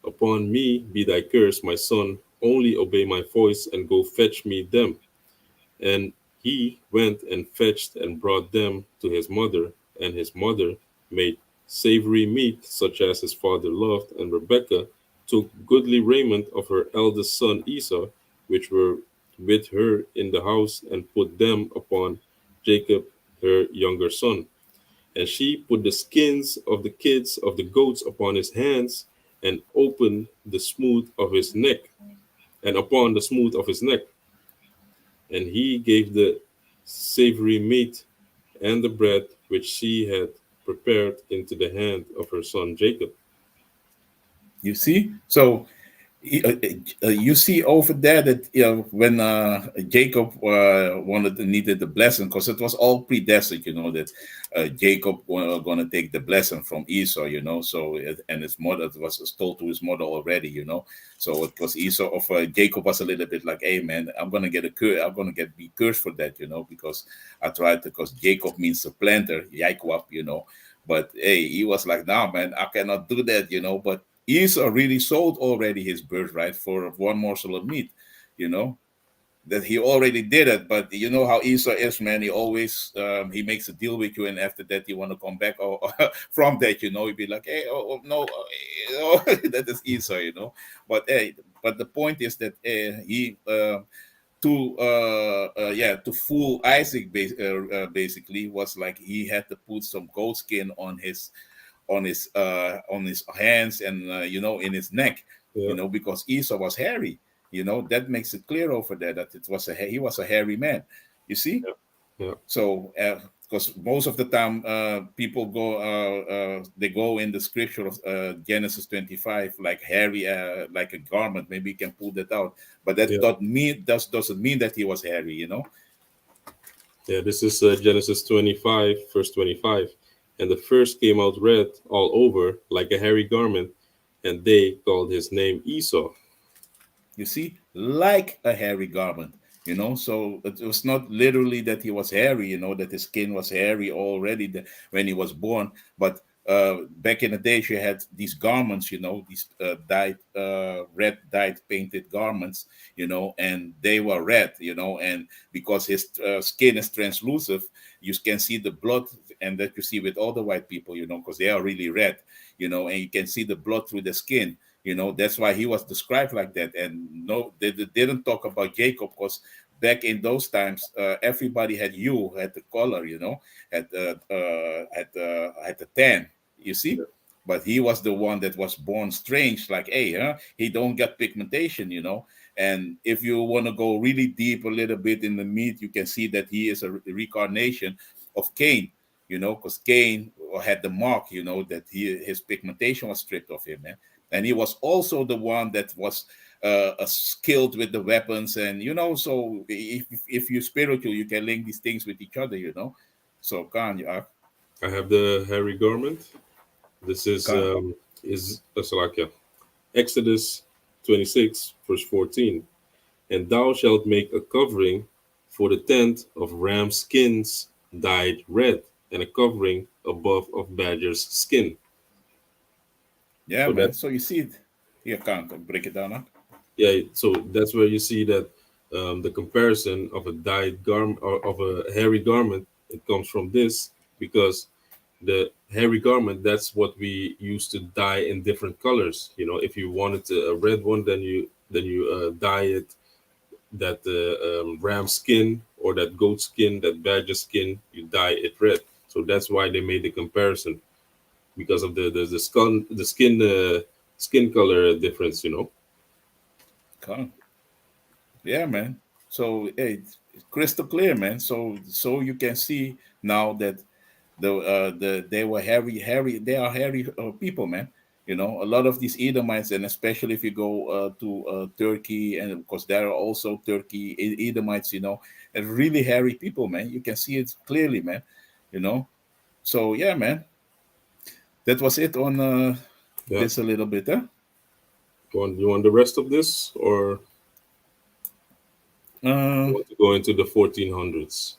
[SPEAKER 2] upon me be thy curse, my son, only obey my voice, and go fetch me them. And he went and fetched and brought them to his mother, and his mother made savory meat, such as his father loved. And Rebekah took goodly raiment of her eldest son Esau, which were with her in the house, and put them upon Jacob her younger son. And she put the skins of the kids of the goats upon his hands, and opened the smooth of his neck, and upon the smooth of his neck. And he gave the savory meat and the bread which she had prepared into the hand of her son Jacob.
[SPEAKER 1] You see, so you see over there that when Jacob needed the blessing, because it was all predestined, that Jacob going to take the blessing from Esau, so and his mother was told to his mother already, so it was Esau of Jacob was a little bit like, hey man, I'm going to get a curse, I'm going to get be cursed for that, because I tried to, because Jacob means the planter, Jacob, but hey, he was like, nah man, I cannot do that, but Esau really sold already his birthright for one morsel of meat, you know, that he already did it. But you know how Esau is, man. He always he makes a deal with you, and after that, you want to come back from that, he'd be like, hey, no, that is Esau, But hey, but the point is that he to fool Isaac basically was like he had to put some goat skin on his hands and in his neck,
[SPEAKER 2] Yeah,
[SPEAKER 1] because Esau was hairy. That makes it clear over there that he was a hairy man. You see,
[SPEAKER 2] yeah, yeah,
[SPEAKER 1] so because most of the time people go they go in the scripture of Genesis 25 like hairy like a garment. Maybe you can pull that out, but that
[SPEAKER 2] yeah.
[SPEAKER 1] doesn't mean that he was hairy.
[SPEAKER 2] Yeah, this is Genesis 25, verse 25. And the first came out red all over like a hairy garment, and they called his name Esau.
[SPEAKER 1] You see, like a hairy garment, So it was not literally that he was hairy, that his skin was hairy already when he was born. But back in the days, you had these garments, these red dyed painted garments, and they were red, and because his skin is translucent, you can see the blood, and that you see with all the white people, because they are really red, and you can see the blood through the skin. That's why he was described like that. And no, they didn't talk about Jacob because back in those times, everybody had hue, had the color, had the tan. You see,
[SPEAKER 2] Yeah.
[SPEAKER 1] but he was the one that was born strange. Like, hey, he don't get pigmentation. And if you want to go really deep a little bit in the meat, you can see that he is a reincarnation of Cain. Because Cain had the mark. That his pigmentation was stripped of him, man. And he was also the one that was skilled with the weapons, and so if you're spiritual, you can link these things with each other. So Khan, you are
[SPEAKER 2] I have the hairy garment. This
[SPEAKER 1] Khan.
[SPEAKER 2] is Salakia. Exodus 26, verse 14. And thou shalt make a covering for the tent of ram skins dyed red, and a covering above of badger's skin.
[SPEAKER 1] Yeah,
[SPEAKER 2] So
[SPEAKER 1] man.
[SPEAKER 2] that
[SPEAKER 1] So you see it here. Khan, break it down, huh?
[SPEAKER 2] yeah, so that's where you see that the comparison of a dyed garment or of a hairy garment, it comes from this because the hairy garment, that's what we used to dye in different colors. If you wanted a red one, then you dye it that ram skin or that goat skin, that badger skin, you dye it red. So that's why they made the comparison because of the skin color difference.
[SPEAKER 1] Khan. Yeah, man. So hey, it's crystal clear, man. So you can see now that they were hairy. They are hairy people, man. A lot of these Edomites, and especially if you go to Turkey, and of course there are also Turkey Edomites, and really hairy people, man. You can see it clearly, man. You know. So yeah, man. That was it on
[SPEAKER 2] Yeah.
[SPEAKER 1] this a little bit, huh?
[SPEAKER 2] You want the rest of this, or you
[SPEAKER 1] Uh,
[SPEAKER 2] want to go into the 1400s?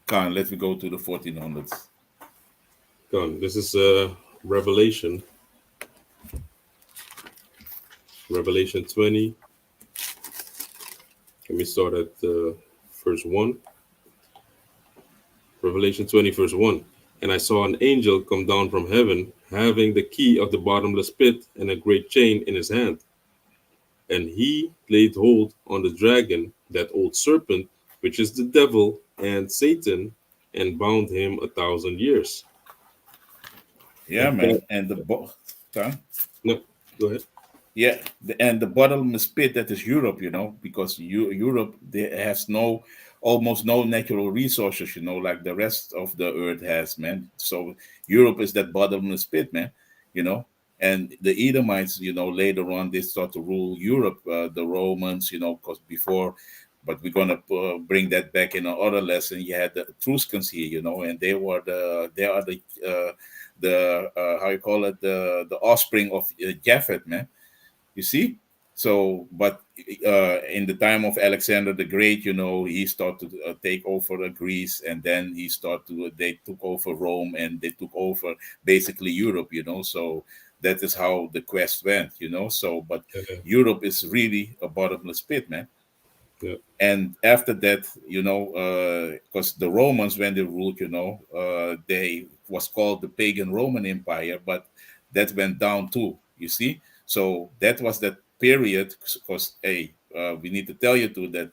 [SPEAKER 1] Khan, let me go to the 1400s.
[SPEAKER 2] Go on. This is Revelation, Revelation 20. Let me start at verse 1. Revelation 20, verse 1. And I saw an angel come down from heaven, having the key of the bottomless pit and a great chain in his hand. And he laid hold on the dragon, that old serpent, which is the devil and Satan, and bound him 1,000 years.
[SPEAKER 1] Yeah,
[SPEAKER 2] And
[SPEAKER 1] man. And Khan?
[SPEAKER 2] no, go ahead.
[SPEAKER 1] Yeah, and the bottomless pit, that is Europe, because Europe has almost no natural resources, like the rest of the earth has, man. So Europe is that bottomless pit, man. You know, and the Edomites, later on they start to rule Europe, the Romans, because before, but we're gonna bring that back in another lesson. You had the Etruscans here, and they are the how you call it, the offspring of Japhet, man. You see? So, but in the time of Alexander the Great, he started to take over Greece, and then they took over Rome, and they took over basically Europe, So that is how the quest went, So, but
[SPEAKER 2] Yeah,
[SPEAKER 1] Europe is really a bottomless pit, man.
[SPEAKER 2] yeah,
[SPEAKER 1] And after that, because the Romans, when they ruled, they was called the pagan Roman Empire, but that went down too, you see. So that was that period, because hey, we need to tell you too that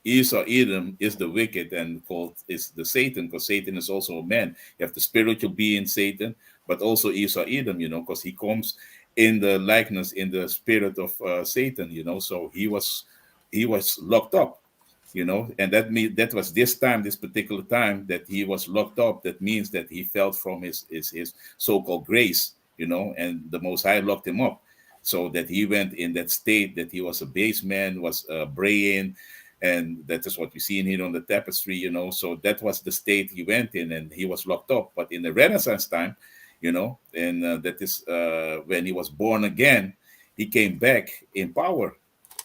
[SPEAKER 1] Esau Edom is the wicked, and called is the Satan, because Satan is also a man. You have the spiritual being Satan, but also Esau Edom, because he comes in the likeness, in the spirit of Satan, So he was locked up, and that was this particular time that he was locked up. That means that he fell from his so-called grace, and the Most High locked him up, so that he went in that state that he was a base man, was braying, and that is what we see in here on the tapestry, So that was the state he went in, and he was locked up. But in the Renaissance time, and that is when he was born again, he came back in power.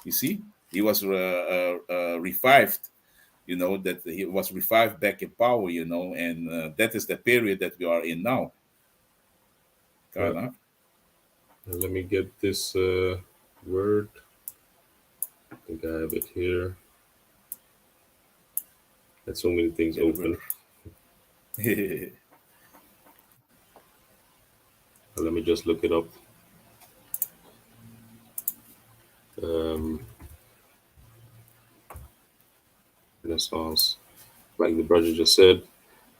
[SPEAKER 1] You see, he was revived. That he was revived back in power. And that is the period that we are in now.
[SPEAKER 2] yeah.
[SPEAKER 1] God, huh?
[SPEAKER 2] And let me get this word. I think I have it here. Had so many things
[SPEAKER 1] Get over.
[SPEAKER 2] open. Let me just look it up. Um, Renaissance, like the brother just said,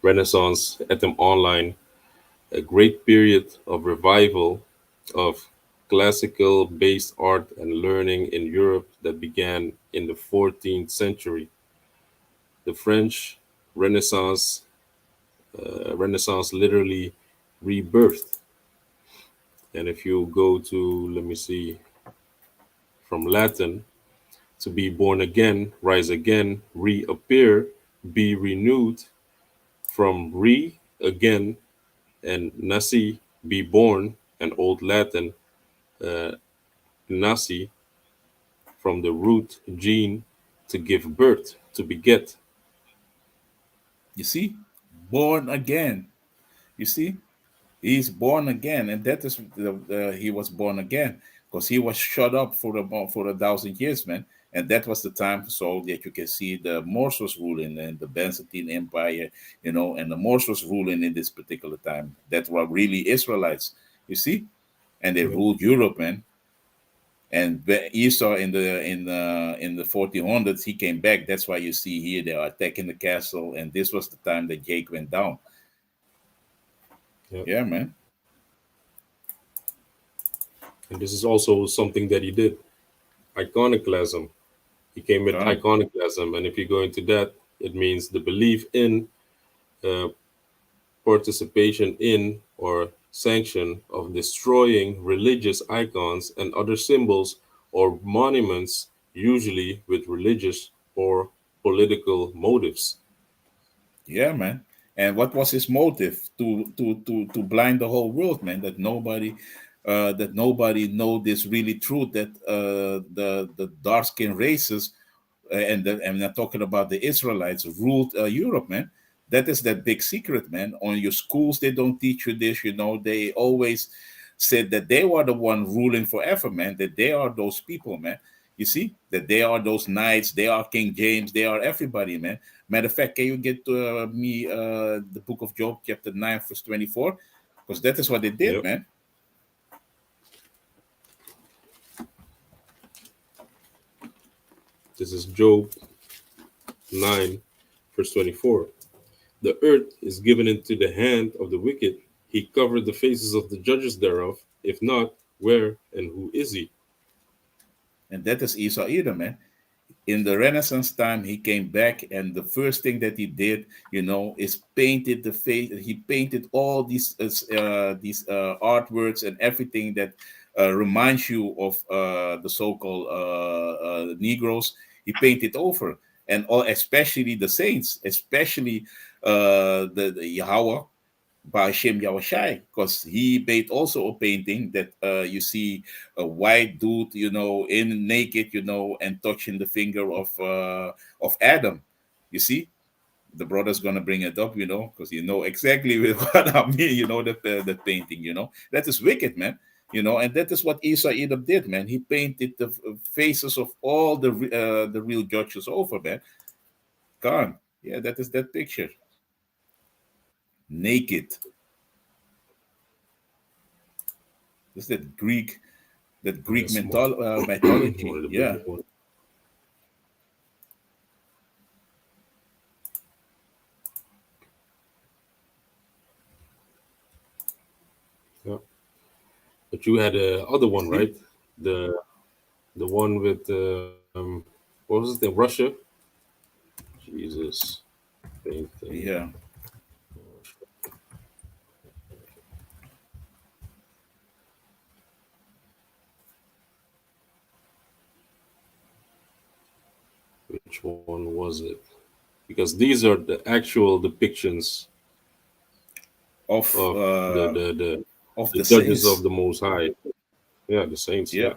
[SPEAKER 2] Renaissance at them online, a great period of revival of classical based art and learning in Europe that began in the 14th century. The French Renaissance, Renaissance literally rebirthed. And if you go to, let me see, from Latin, to be born again, rise again, reappear, be renewed, from re again, and nasi, be born, and Old Latin, uh, nasi, from the root gene, to give birth, to beget.
[SPEAKER 1] You see, born again. You see, he's born again, and that is he was born again because he was shut up for 1,000 years, man. And that was the time so that you can see the Moors was ruling and the Byzantine Empire, and the Moors was ruling in this particular time. That were really Israelites, you see, and they
[SPEAKER 2] Yep.
[SPEAKER 1] ruled Europe, man. And Esau in the 1400s, he came back. That's why you see here they are attacking the castle, and this was the time that Jake went down.
[SPEAKER 2] Yep.
[SPEAKER 1] Yeah, man.
[SPEAKER 2] And this is also something that he did, iconoclasm. He came with
[SPEAKER 1] Gone.
[SPEAKER 2] iconoclasm. And if you go into that, it means the belief in, uh, participation in, or sanction of destroying religious icons and other symbols or monuments, usually with religious or political motives.
[SPEAKER 1] Yeah, man. And what was his motive to blind the whole world, man? That nobody know this really truth that the dark skinned races and I'm not talking about the Israelites ruled Europe, man. That is that big secret, man. On your schools, they don't teach you this. They always said that they were the one ruling forever, man. That they are those people, man. You see that they are those knights. They are King James. They are everybody, man. Matter of fact, can you get me the book of Job, chapter 9, verse 24? Because that is what they did,
[SPEAKER 2] Yep.
[SPEAKER 1] man.
[SPEAKER 2] This is Job 9, verse 24. The earth is given into the hand of the wicked. He covered the faces of the judges thereof. If not, where and who is he?
[SPEAKER 1] And that is Esau Edom, man. In the Renaissance time, he came back, and the first thing that he did, is painted the face. He painted all these artworks and everything that reminds you of the so-called Negroes. He painted over, and all, especially the saints, especially the Yahweh by Shem Yawashai, because he made also a painting that you see a white dude, in naked, and touching the finger of Adam. You see, the brother's gonna bring it up, because you know exactly what I mean. The painting. That is wicked, man. And that is what Esau Edom did, man. He painted the faces of all the real judges over, man. Gone. Yeah, that is that picture. Naked. That's that Greek
[SPEAKER 2] Yes, one. One
[SPEAKER 1] mythology.
[SPEAKER 2] of the
[SPEAKER 1] Yeah,
[SPEAKER 2] biggest ones. Yeah. But you had a other
[SPEAKER 1] you
[SPEAKER 2] one,
[SPEAKER 1] see?
[SPEAKER 2] right? The the one with, what was it in Russia? Jesus, painting.
[SPEAKER 1] Yeah,
[SPEAKER 2] Which one was it? Because these are the actual depictions
[SPEAKER 1] of
[SPEAKER 2] of the
[SPEAKER 1] uh,
[SPEAKER 2] the the,
[SPEAKER 1] of
[SPEAKER 2] the
[SPEAKER 1] the
[SPEAKER 2] judges of
[SPEAKER 1] saints.
[SPEAKER 2] the Most High. Yeah, the saints. Yeah.
[SPEAKER 1] Yeah,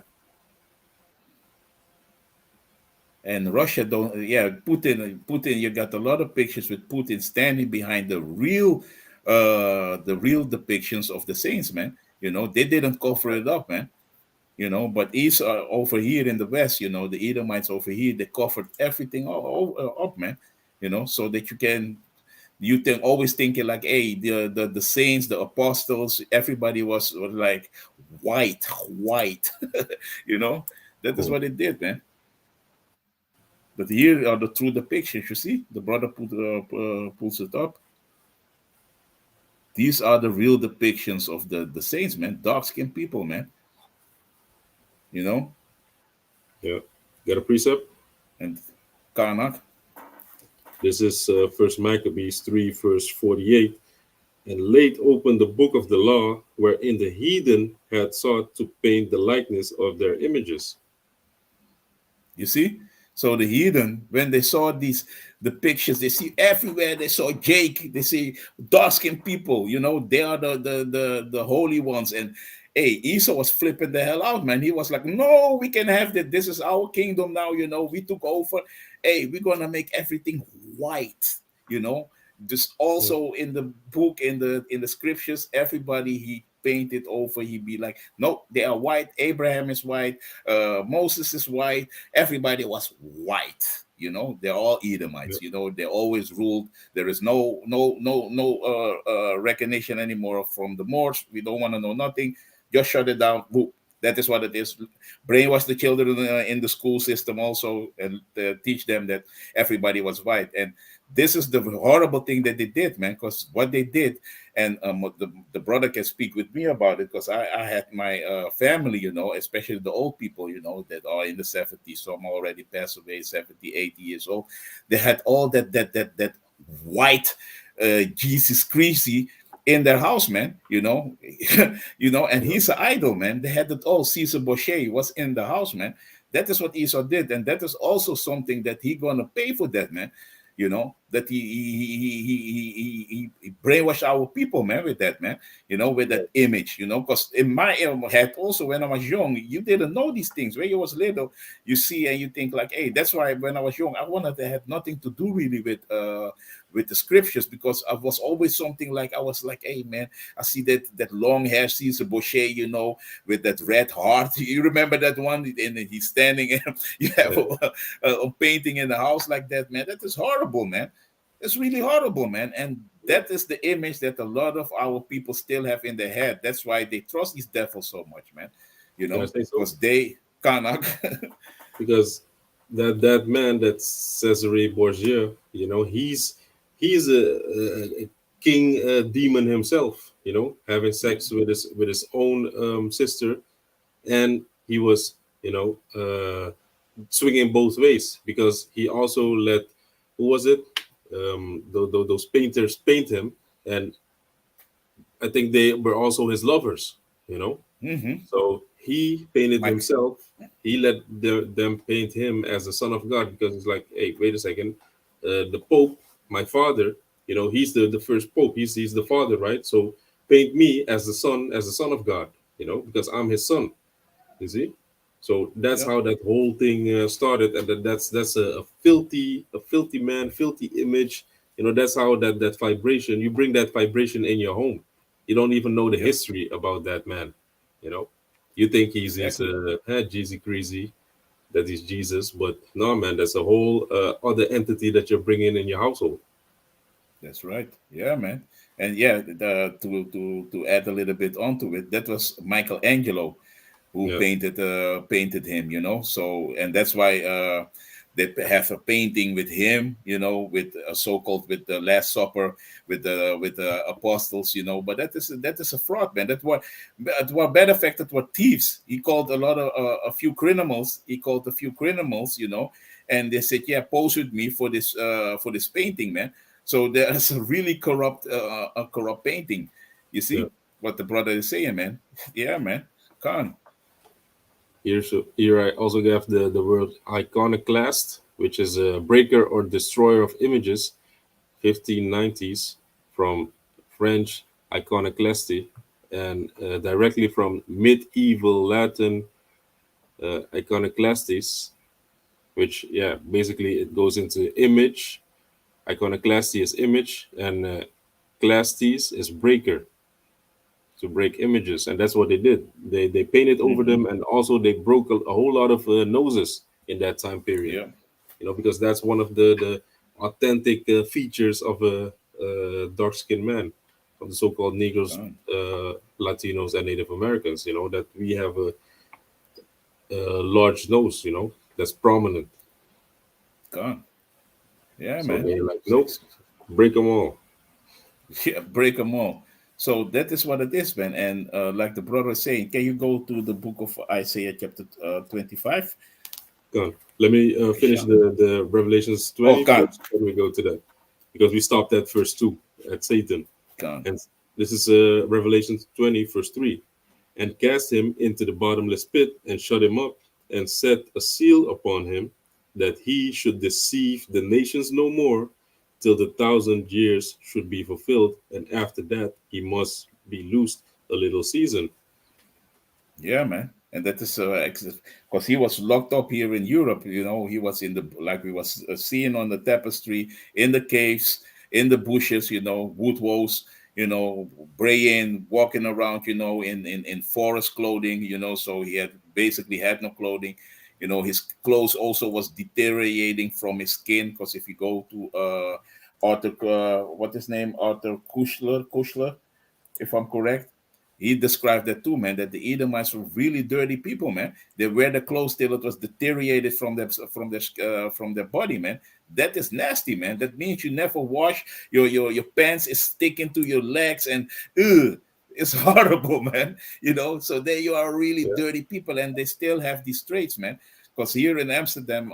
[SPEAKER 1] and Russia don't. Yeah, Putin. You got a lot of pictures with Putin standing behind the real depictions of the saints, man. They didn't cover it up, man. But he's over here in the West. The Edomites over here, they covered everything up, man. So that you think always thinking like, hey, the saints, the apostles, everybody was like white. you know that is
[SPEAKER 2] Hmm.
[SPEAKER 1] what it did, man. But here are the true depictions. You see, the brother pulls it up. These are the real depictions of the saints, man. Dark skinned people, man. You know,
[SPEAKER 2] Yeah. Got a precept?
[SPEAKER 1] and Karnak.
[SPEAKER 2] This is First Maccabees 3, verse 48. And laid open the book of the law, wherein the heathen had sought to paint the likeness of their images.
[SPEAKER 1] You see? So the heathen, when they saw these the pictures, they see everywhere. They saw Jake. They see dark-skinned people. You know, they are the holy ones. And hey, Esau was flipping the hell out, man. He was like, "No, we can have that. This is our kingdom now. You know, we took over. Hey, we're gonna make everything white. You know." Just
[SPEAKER 2] Yeah.
[SPEAKER 1] also in the book, in the scriptures, everybody he painted over. He'd be like, "No, they are white. Abraham is white. Moses is white. Everybody was white. You know, they're all
[SPEAKER 2] Yeah.
[SPEAKER 1] Edomites. You know, they always ruled. There is no recognition anymore from the Moors. We don't want to know nothing. Just shut it down. Boop. That is what it is. Brainwash the children in the school system also, and teach them that everybody was white. And this is the horrible thing that they did, man. Because what they did, and the brother can speak with me about it, because I had my family, you know, especially the old people, you know, that are in the 70s. Some already passed away, 70, 80 years old. They had all that white Jesus Christy in their house, man. You know, you know, and
[SPEAKER 2] Yeah.
[SPEAKER 1] he's an idol, man. They had it all. Caesar Boucher was in the house, man. That is what Esau did, and that is also something that he gonna pay for that, man. You know, that he brainwashed our people, man, with that, man. You know, with
[SPEAKER 2] Yeah.
[SPEAKER 1] that image, you know, because in my head also, when I was young, you didn't know these things. When you was little, you see and you think like, hey, that's why when I was young, I wanted to have nothing to do really with the scriptures, because I was always something like, I was like, hey man, I see that long hair Caesar Boucher, you know, with that red heart. You remember that one? And then he's standing and you have
[SPEAKER 2] Yeah.
[SPEAKER 1] a painting in the house like that, man. That is horrible, man. It's really horrible, man. And
[SPEAKER 2] Yeah.
[SPEAKER 1] that is the image that a lot of our people still have in their head. That's why they trust these devils so much, man. You
[SPEAKER 2] Can I
[SPEAKER 1] know,
[SPEAKER 2] say so?
[SPEAKER 1] because they cannot.
[SPEAKER 2] Because that man, that Cesare Borgia, he's a king demon himself. Having
[SPEAKER 1] Yeah.
[SPEAKER 2] sex with his own sister, and he was swinging both ways because he also let, who was it, those painters paint him, and I think they were also his lovers. You know,
[SPEAKER 1] Mm-hmm.
[SPEAKER 2] so he painted
[SPEAKER 1] Mike.
[SPEAKER 2] himself. He let them paint him as the son of God because it's like, hey, wait a second, the Pope, my father, he's the first Pope. He's the father, right? So paint me as the son of God, because I'm his son. You see, so that's
[SPEAKER 1] Yeah.
[SPEAKER 2] how that whole thing started, and that's a filthy man, filthy image. That's how that vibration. You bring that vibration in your home. You don't even know the
[SPEAKER 1] Yep.
[SPEAKER 2] history about that man. You know, you think he's
[SPEAKER 1] Exactly.
[SPEAKER 2] Jeezy crazy, that he's Jesus, but no, man, that's a whole other entity that you're bringing in your household.
[SPEAKER 1] That's right. Yeah, man. And yeah, to add a little bit onto it, that was Michelangelo who
[SPEAKER 2] Yeah,
[SPEAKER 1] painted him, you know. So and that's why they have a painting with him, you know, with a so-called with the Last Supper with the apostles, you know. But that is a fraud, man. What matter of fact, that were thieves. He called a few criminals. He called a few criminals, you know, and they said, yeah, pose with me for this painting, man. So there's a really corrupt painting. You
[SPEAKER 2] yeah.
[SPEAKER 1] see what the brother is saying, man. Yeah, man. Con.
[SPEAKER 2] Here I also have the word iconoclast, which is a breaker or destroyer of images, 1590s, from French iconoclasty, and directly from medieval Latin iconoclastis, which, yeah, basically it goes into image. Iconoclasty is image, and clastis is breaker, to break images, and that's what they did. They painted over
[SPEAKER 1] Mm-hmm.
[SPEAKER 2] them, and also they broke a whole lot of noses in that time period.
[SPEAKER 1] Yeah.
[SPEAKER 2] Because that's one of the authentic features of a dark skinned man, of the so-called Negroes,
[SPEAKER 1] Con.
[SPEAKER 2] Latinos, and Native Americans. That we have a large nose. That's prominent.
[SPEAKER 1] Gone. Yeah,
[SPEAKER 2] So
[SPEAKER 1] man.
[SPEAKER 2] they're like, nope,
[SPEAKER 1] Six.
[SPEAKER 2] break them all.
[SPEAKER 1] Yeah, break them all. So that is what it is, man. And like the brother was saying, can you go to the book of Isaiah, chapter 25?
[SPEAKER 2] Gone. Let me finish
[SPEAKER 1] Isha?
[SPEAKER 2] the Revelations
[SPEAKER 1] Oh,
[SPEAKER 2] 20
[SPEAKER 1] gone.
[SPEAKER 2] first. Then we go to that because we stopped at verse 2 at Satan.
[SPEAKER 1] Gone.
[SPEAKER 2] And this is Revelation 20, verse 3. And cast him into the bottomless pit and shut him up and set a seal upon him that he should deceive the nations no more till the 1,000 years should be fulfilled. And after that, he must be loosed a little season.
[SPEAKER 1] Yeah, man. And that is because he was locked up here in Europe. He was in the, like we was seeing on the tapestry, in the caves, in the bushes. Wood walls. Braying, walking around. In forest clothing. So he had basically had no clothing. His clothes also was deteriorating from his skin, because if you go to Arthur, what his name, Arthur Kushler, if I'm correct. He described that too, man. That the Edomites were really dirty people, man. They wear the clothes till it was deteriorated from their body, man. That is nasty, man. That means you never wash your pants is sticking to your legs, and ugh, it's horrible, man. So there you are, really
[SPEAKER 2] Yeah.
[SPEAKER 1] dirty people, and they still have these traits, man. Because here in Amsterdam,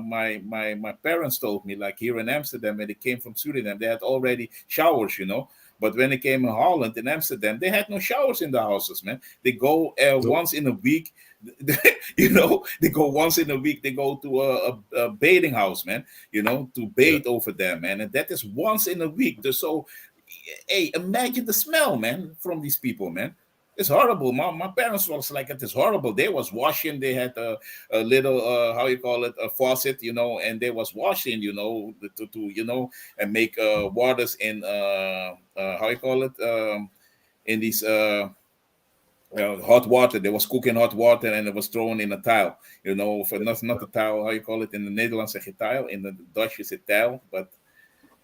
[SPEAKER 1] my parents told me, like, here in Amsterdam, when they came from Suriname, they had already showers, but when they came in Holland, in Amsterdam, they had no showers in the houses, man. They go
[SPEAKER 2] Nope.
[SPEAKER 1] once in a week. They go once in a week. They go to a bathing house, man. To
[SPEAKER 2] Yeah.
[SPEAKER 1] bathe over there, man. And that is once in a week. So, hey, imagine the smell, man, from these people, man. It's horrible. My parents was like, it is horrible. They was washing. They had a little how you call it, a faucet, and they was washing, to and make waters in how you call it, in these hot water. They was cooking hot water, and it was thrown in a tile. For not a tile. How you call it in the Netherlands? Zeg je tile. In the Dutch is a tile, but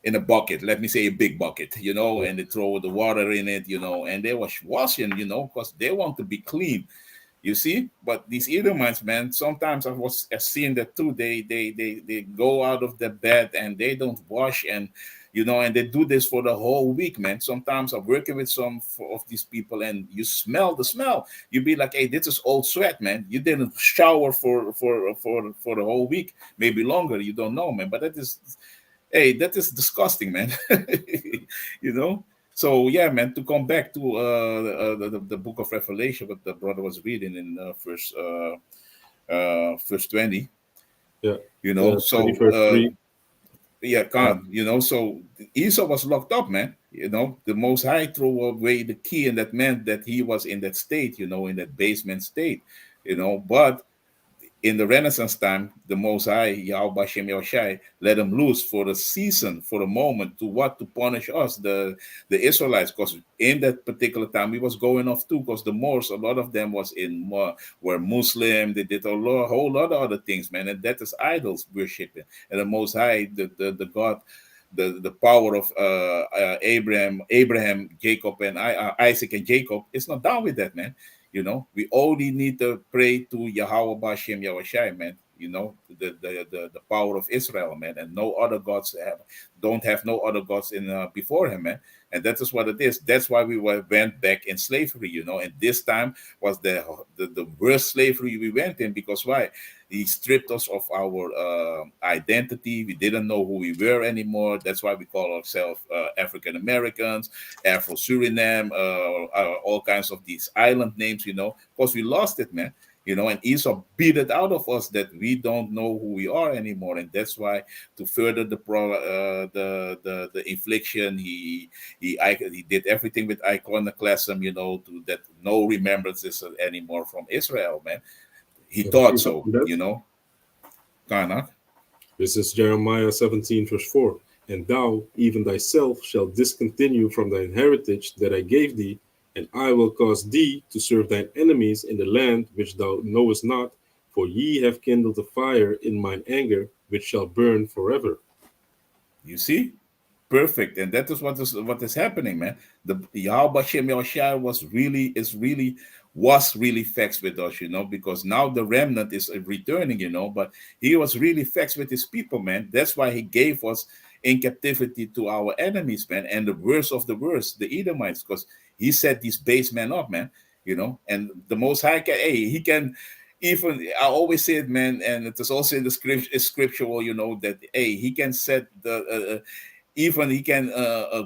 [SPEAKER 1] in a bucket. Let me say a big bucket.
[SPEAKER 2] Yeah.
[SPEAKER 1] And they throw the water in it. And they was washing. Because they want to be clean. You see, but these Edomites, man, sometimes I was seeing that too. They go out of the bed and they don't wash, and and they do this for the whole week, man. Sometimes I'm working with some of these people, and you smell the smell. You be like, hey, this is old sweat, man. You didn't shower for the whole week, maybe longer. You don't know, man. But that is disgusting, man. you know. So yeah, man. To come back to the book of Revelation, what the brother was reading in verse 20.
[SPEAKER 2] Yeah.
[SPEAKER 1] So
[SPEAKER 2] 21st 3.
[SPEAKER 1] yeah,
[SPEAKER 2] Uh,
[SPEAKER 1] Khan. So Esau was locked up, man. The Most High threw away the key, and that meant that he was in that state, in that basement state. But in the Renaissance time, the Most High, Yahweh Hashem Yahushai, let them loose for the season, for the moment, to what? To punish us, the Israelites, because in that particular time, we was going off too, because the Moors, a lot of them were Muslim, they did whole lot of other things, man, and that is idols worshiping. And the Most High, the God, the power of Abraham, Jacob, and Isaac and Jacob, is not down with that, man. We only need to pray to Yahweh Bashem Yahushai, man. The power of Israel, man, and no other gods don't have no other gods in before him, man. And that is what it is. That's why went back in slavery, and this time was the worst slavery we went in, because why? He stripped us of our identity. We didn't know who we were anymore. That's why we call ourselves African Americans, Afro Suriname, all kinds of these island names, because we lost it, man. And Esau beat it out of us that we don't know who we are anymore, and that's why, to further the infliction, he did everything with iconoclasm, to that no remembrances anymore from Israel, man. He
[SPEAKER 2] have you
[SPEAKER 1] thought
[SPEAKER 2] seen
[SPEAKER 1] so,
[SPEAKER 2] that?
[SPEAKER 1] Kana.
[SPEAKER 2] This is Jeremiah 17, verse 4. And thou, even thyself, shalt discontinue from thine heritage that I gave thee, and I will cause thee to serve thine enemies in the land which thou knowest not, for ye have kindled a fire in mine anger, which shall burn forever.
[SPEAKER 1] You see, perfect, and that is what is happening, man. The Yahweh Shem Yahushua is really was really vexed with us, because now the remnant is returning, but he was really vexed with his people, man. That's why he gave us in captivity to our enemies, man, and the worst of the worst, the Edomites, because he set these base men up, man, and the Most High can, hey, he can. Even I always say it, man, and it is also in the scriptural, that hey, he can set the even he can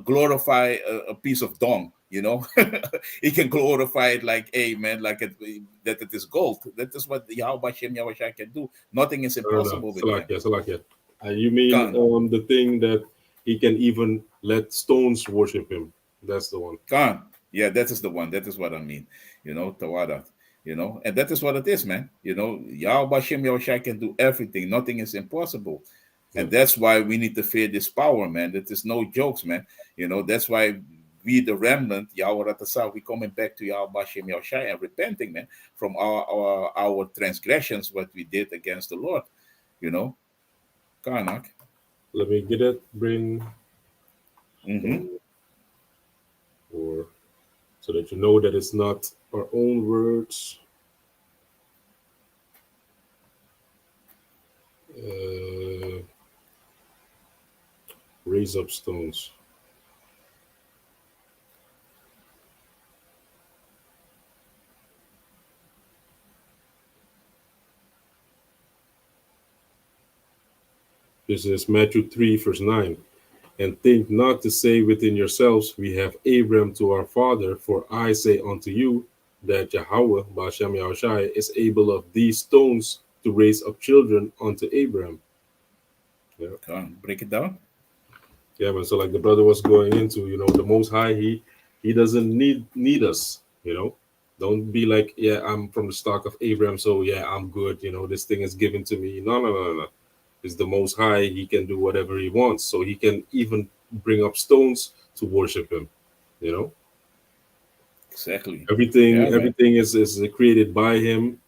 [SPEAKER 1] glorify a piece of dung, he can glorify it like, hey man, like that it is gold. That is what Yahweh Shem Yahweh Shai can do. Nothing is
[SPEAKER 2] No, no, no.
[SPEAKER 1] impossible with him.
[SPEAKER 2] Salakia, Salakia. You mean
[SPEAKER 1] Khan,
[SPEAKER 2] the thing that he can even let stones worship him? That's the one.
[SPEAKER 1] Khan. Yeah, that is the one. That is what I mean. Tawada. And that is what it is, man. Yahweh Shem Yahweh Shai can do everything. Nothing is impossible.
[SPEAKER 2] Yeah.
[SPEAKER 1] And that's why we need to fear this power, man. That is no jokes, man. That's why we, the remnant, Yahweh Ratasa, we coming back to Yahweh Shem Yahushai and repenting, man, from our transgressions, what we did against the Lord, you know. Karnak.
[SPEAKER 2] Let me get it. Bring
[SPEAKER 1] Mm-hmm.
[SPEAKER 2] from or so that you know that it's not our own words. Uh, raise up stones. This is Matthew 3, verse 9. And think not to say within yourselves, we have Abraham to our father, for I say unto you that Yahweh, Ba'ashem Yahushai, is able of these stones to raise up children unto Abraham. Yeah.
[SPEAKER 1] Break it down.
[SPEAKER 2] Yeah, man. So like the brother was going into, the most high, he doesn't need us, Don't be like, yeah, I'm from the stock of Abraham, so yeah, I'm good, this thing is given to me. No, no, no, no, no. Is the most high, he can do whatever he wants. So he can even bring up stones to worship him, you know.
[SPEAKER 1] Exactly.
[SPEAKER 2] Everything
[SPEAKER 1] Yeah, man.
[SPEAKER 2] everything is created by him,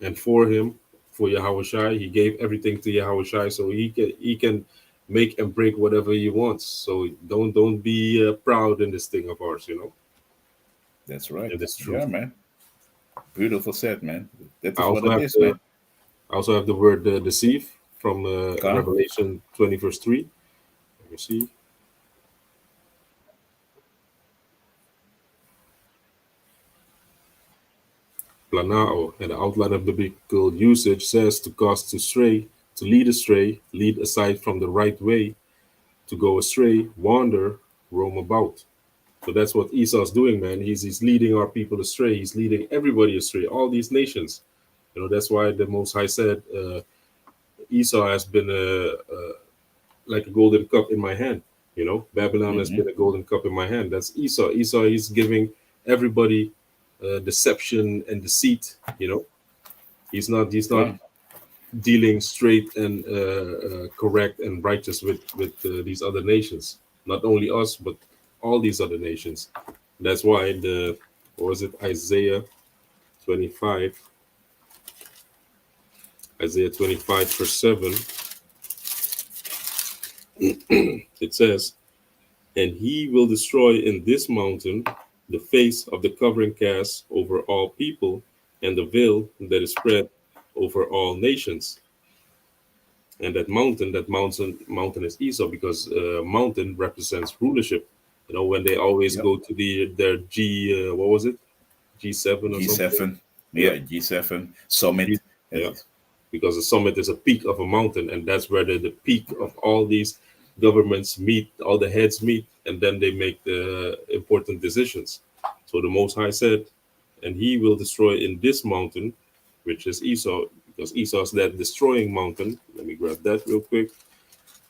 [SPEAKER 2] and for him, for Yahweh Shai. He gave everything to Yahweh Shai, so he can make and break whatever he wants. So don't be proud in this thing of ours,
[SPEAKER 1] That's
[SPEAKER 2] in
[SPEAKER 1] right.
[SPEAKER 2] this
[SPEAKER 1] Yeah,
[SPEAKER 2] truth.
[SPEAKER 1] man. Beautiful said, man. That
[SPEAKER 2] I
[SPEAKER 1] is what
[SPEAKER 2] also
[SPEAKER 1] it
[SPEAKER 2] have
[SPEAKER 1] is,
[SPEAKER 2] the
[SPEAKER 1] man.
[SPEAKER 2] I also have the word deceive from
[SPEAKER 1] Khan.
[SPEAKER 2] Revelation 20 verse 3. Let me see. Planao, and the outline of biblical usage says to cause to stray, to lead astray, lead aside from the right way, to go astray, wander, roam about. So that's what Esau's doing, man. He's leading our people astray. He's leading everybody astray, all these nations. That's why the Most High said, Esau has been like a golden cup in my hand. Babylon has
[SPEAKER 1] Mm-hmm.
[SPEAKER 2] been a golden cup in my hand. That's Esau. Esau is giving everybody deception and deceit. He's not
[SPEAKER 1] Khan.
[SPEAKER 2] dealing straight and correct and righteous with these other nations. Not only us, but all these other nations. That's why the what was it Isaiah 25, Isaiah 25 verse 7. It says, "And he will destroy in this mountain the face of the covering cast over all people, and the veil that is spread over all nations." And that mountain is Esau, because mountain represents rulership. When they always
[SPEAKER 1] Yep.
[SPEAKER 2] go to their what was it, G7 or something?
[SPEAKER 1] G7.
[SPEAKER 2] Yeah,
[SPEAKER 1] Yeah, G7. Summit. That
[SPEAKER 2] yeah.
[SPEAKER 1] is.
[SPEAKER 2] Because the summit is a peak of a mountain, and that's where the peak of all these governments meet, all the heads meet, and then they make the important decisions. So the Most High said, "And he will destroy in this mountain," which is Esau, because Esau's that destroying mountain. Let me grab that real quick.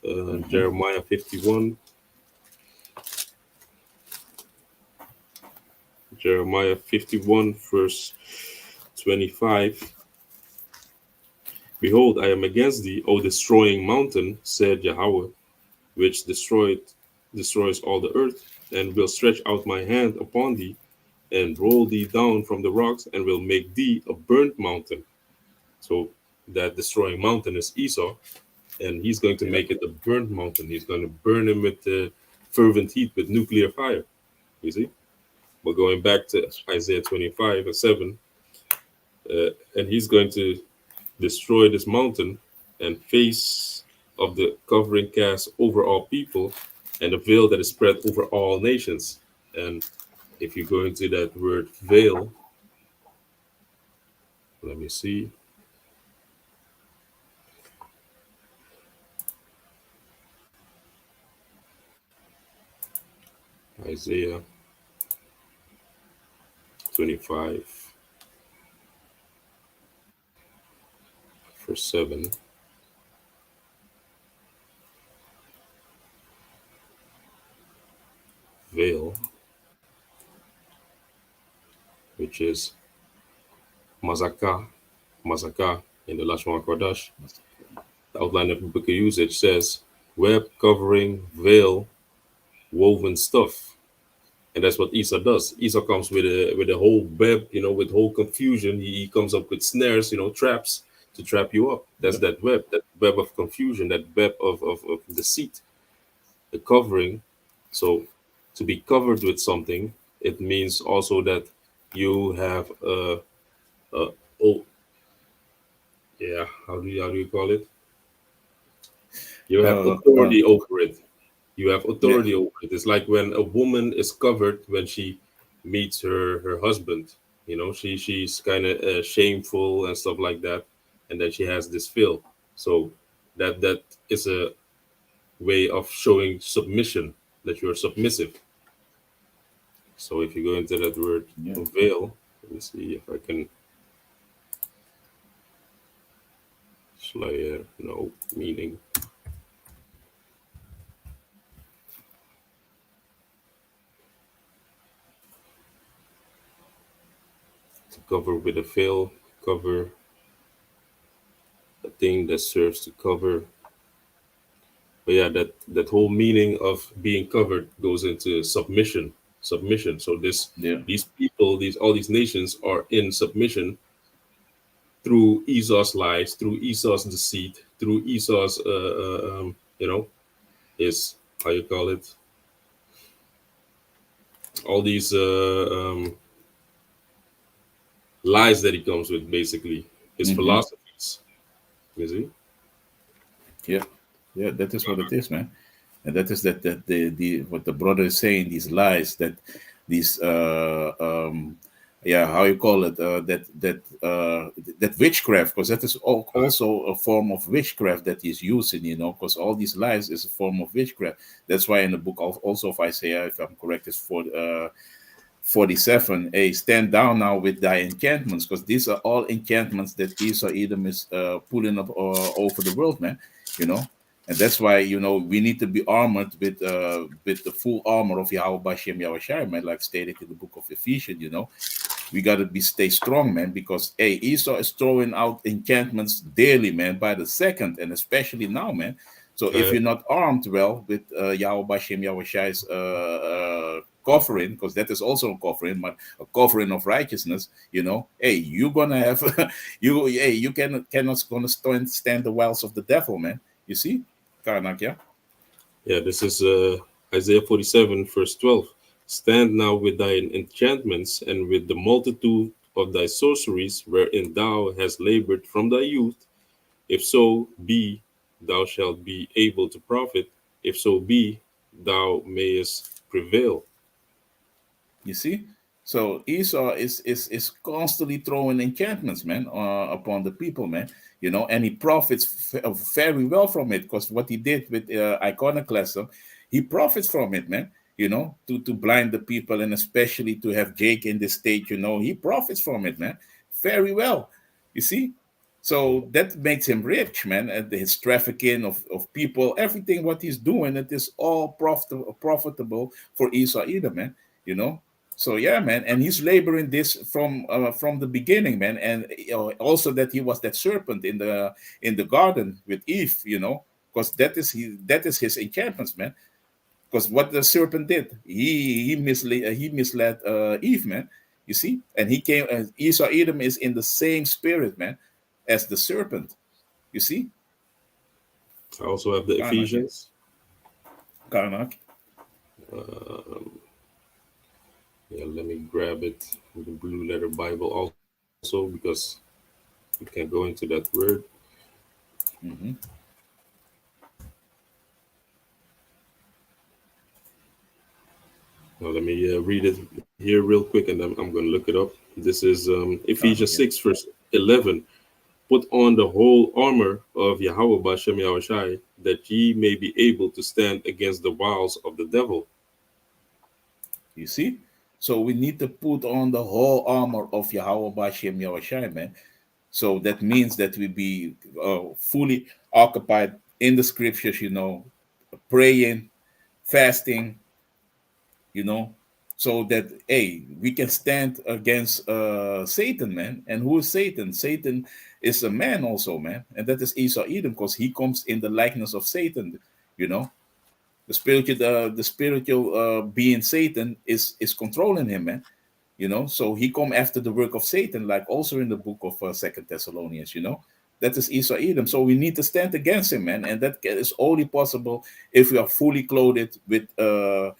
[SPEAKER 1] Mm-hmm.
[SPEAKER 2] Jeremiah 51. Jeremiah 51, verse 25. "Behold, I am against thee, O destroying mountain, said Yahweh, which destroys all the earth, and will stretch out my hand upon thee, and roll thee down from the rocks, and will make thee a burnt mountain." So that destroying mountain is Esau, and he's going to
[SPEAKER 1] Yep.
[SPEAKER 2] make it a burnt mountain. He's going to burn him with fervent heat, with nuclear fire. You see? But going back to Isaiah 25 and 7, and he's going to destroy this mountain and face of the covering cast over all people and the veil that is spread over all nations. And if you go into that word veil, let me see, Isaiah 25, verse 7, veil, which is Mazaka, Mazaka in the Lashon Kodash, the outline of biblical usage says, web covering, veil, woven stuff. And that's what Esau does. Esau comes with a whole web, with whole confusion. He comes up with snares, traps to trap you up. That's
[SPEAKER 1] Yep.
[SPEAKER 2] that web of confusion, that web of deceit, the covering. So to be covered with something, it means also that you have a oh yeah, how do you call it? You have
[SPEAKER 1] Uh, uh,
[SPEAKER 2] authority over it. You have
[SPEAKER 1] yeah.
[SPEAKER 2] authority over it. It's like when a woman is covered when she meets her husband. She's kind of shameful and stuff like that, and then she has this feel. So that is a way of showing submission, that you're submissive. So if you go into that word
[SPEAKER 1] Yeah.
[SPEAKER 2] veil, let me see if I can slayer no meaning to cover with a veil, cover a thing that serves to cover. But yeah, that whole meaning of being covered goes into submission. So
[SPEAKER 1] Yeah.
[SPEAKER 2] these people, these all these nations are in submission through Esau's lies, through Esau's deceit, through Esau's his, how you call it, all these lies that he comes with, basically his
[SPEAKER 1] Mm-hmm.
[SPEAKER 2] philosophies. You see?
[SPEAKER 1] Yeah. Yeah. That is what it is, man. And that is that the what the brother is saying, these lies, that these yeah, how you call it, that witchcraft, because that is also a form of witchcraft that he's using, because all these lies is a form of witchcraft. That's why in the book of also of Isaiah, if I'm correct, is for 47, hey, stand down now with thy enchantments, because these are all enchantments that Esau Edom is pulling up over the world, man. You know, and that's why we need to be armored with the full armor of Yahweh Bashem Yahushai, man, like stated in the book of Ephesians. We got to be stay strong, man, because hey, Esau is throwing out enchantments daily, man, by the second, and especially now, man. So if
[SPEAKER 2] Uh,
[SPEAKER 1] you're not armed well with Yahweh Bashem Yahushai's covering, because that is also a covering, but a covering of righteousness, hey, you're gonna have you cannot gonna stand the wiles of the devil, man. You see, Karnak, yeah.
[SPEAKER 2] yeah, this is Isaiah 47, verse 12. Stand now with thine enchantments and with the multitude of thy sorceries, wherein thou hast labored from thy youth. If so be, thou shalt be able to profit. If so be, thou mayest prevail.
[SPEAKER 1] You see, so Esau is constantly throwing enchantments, man, upon the people, man. And he profits very well from it, because what he did with iconoclasm, he profits from it, man. To blind the people, and especially to have Jake in the state. He profits from it, man, very well. You see, so that makes him rich, man. And his trafficking of people, everything what he's doing, it is all profitable for Esau either, man. You know, so yeah, man, and he's laboring this from the beginning, man, and also that he was that serpent in the garden with Eve, because that is his enchantments, man. Because what the serpent did, he misled Eve, man. You see, and he came. Esau Edom is in the same spirit, man, as the serpent. You see,
[SPEAKER 2] I also have the
[SPEAKER 1] Karnak, yeah,
[SPEAKER 2] Ephesians.
[SPEAKER 1] Karnak.
[SPEAKER 2] Um, Yeah, let me grab it with the Blue Letter Bible also because we can't go into that word.
[SPEAKER 1] Hmm.
[SPEAKER 2] Now, let me read it here real quick and then I'm going to look it up. This is
[SPEAKER 1] Kind
[SPEAKER 2] Ephesians
[SPEAKER 1] of, yeah.
[SPEAKER 2] 6, verse 11. Put on the whole armor of Yahweh Bashem Yahushai, that ye may be able to stand against the wiles of the devil.
[SPEAKER 1] You see? So we need to put on the whole armor of Yahweh Bashem Yahushai, man. So that means that we be fully occupied in the scriptures, praying, fasting, you know, so that hey, we can stand against Satan, man. And who is Satan? Satan is a man also, man, and that is Esau Edom, because he comes in the likeness of Satan, you know. The spiritual being Satan is controlling him, man. So he come after the work of Satan, like also in the book of Second Thessalonians. That is Esau Edom. So we need to stand against him, man, and that is only possible if we are fully clothed with the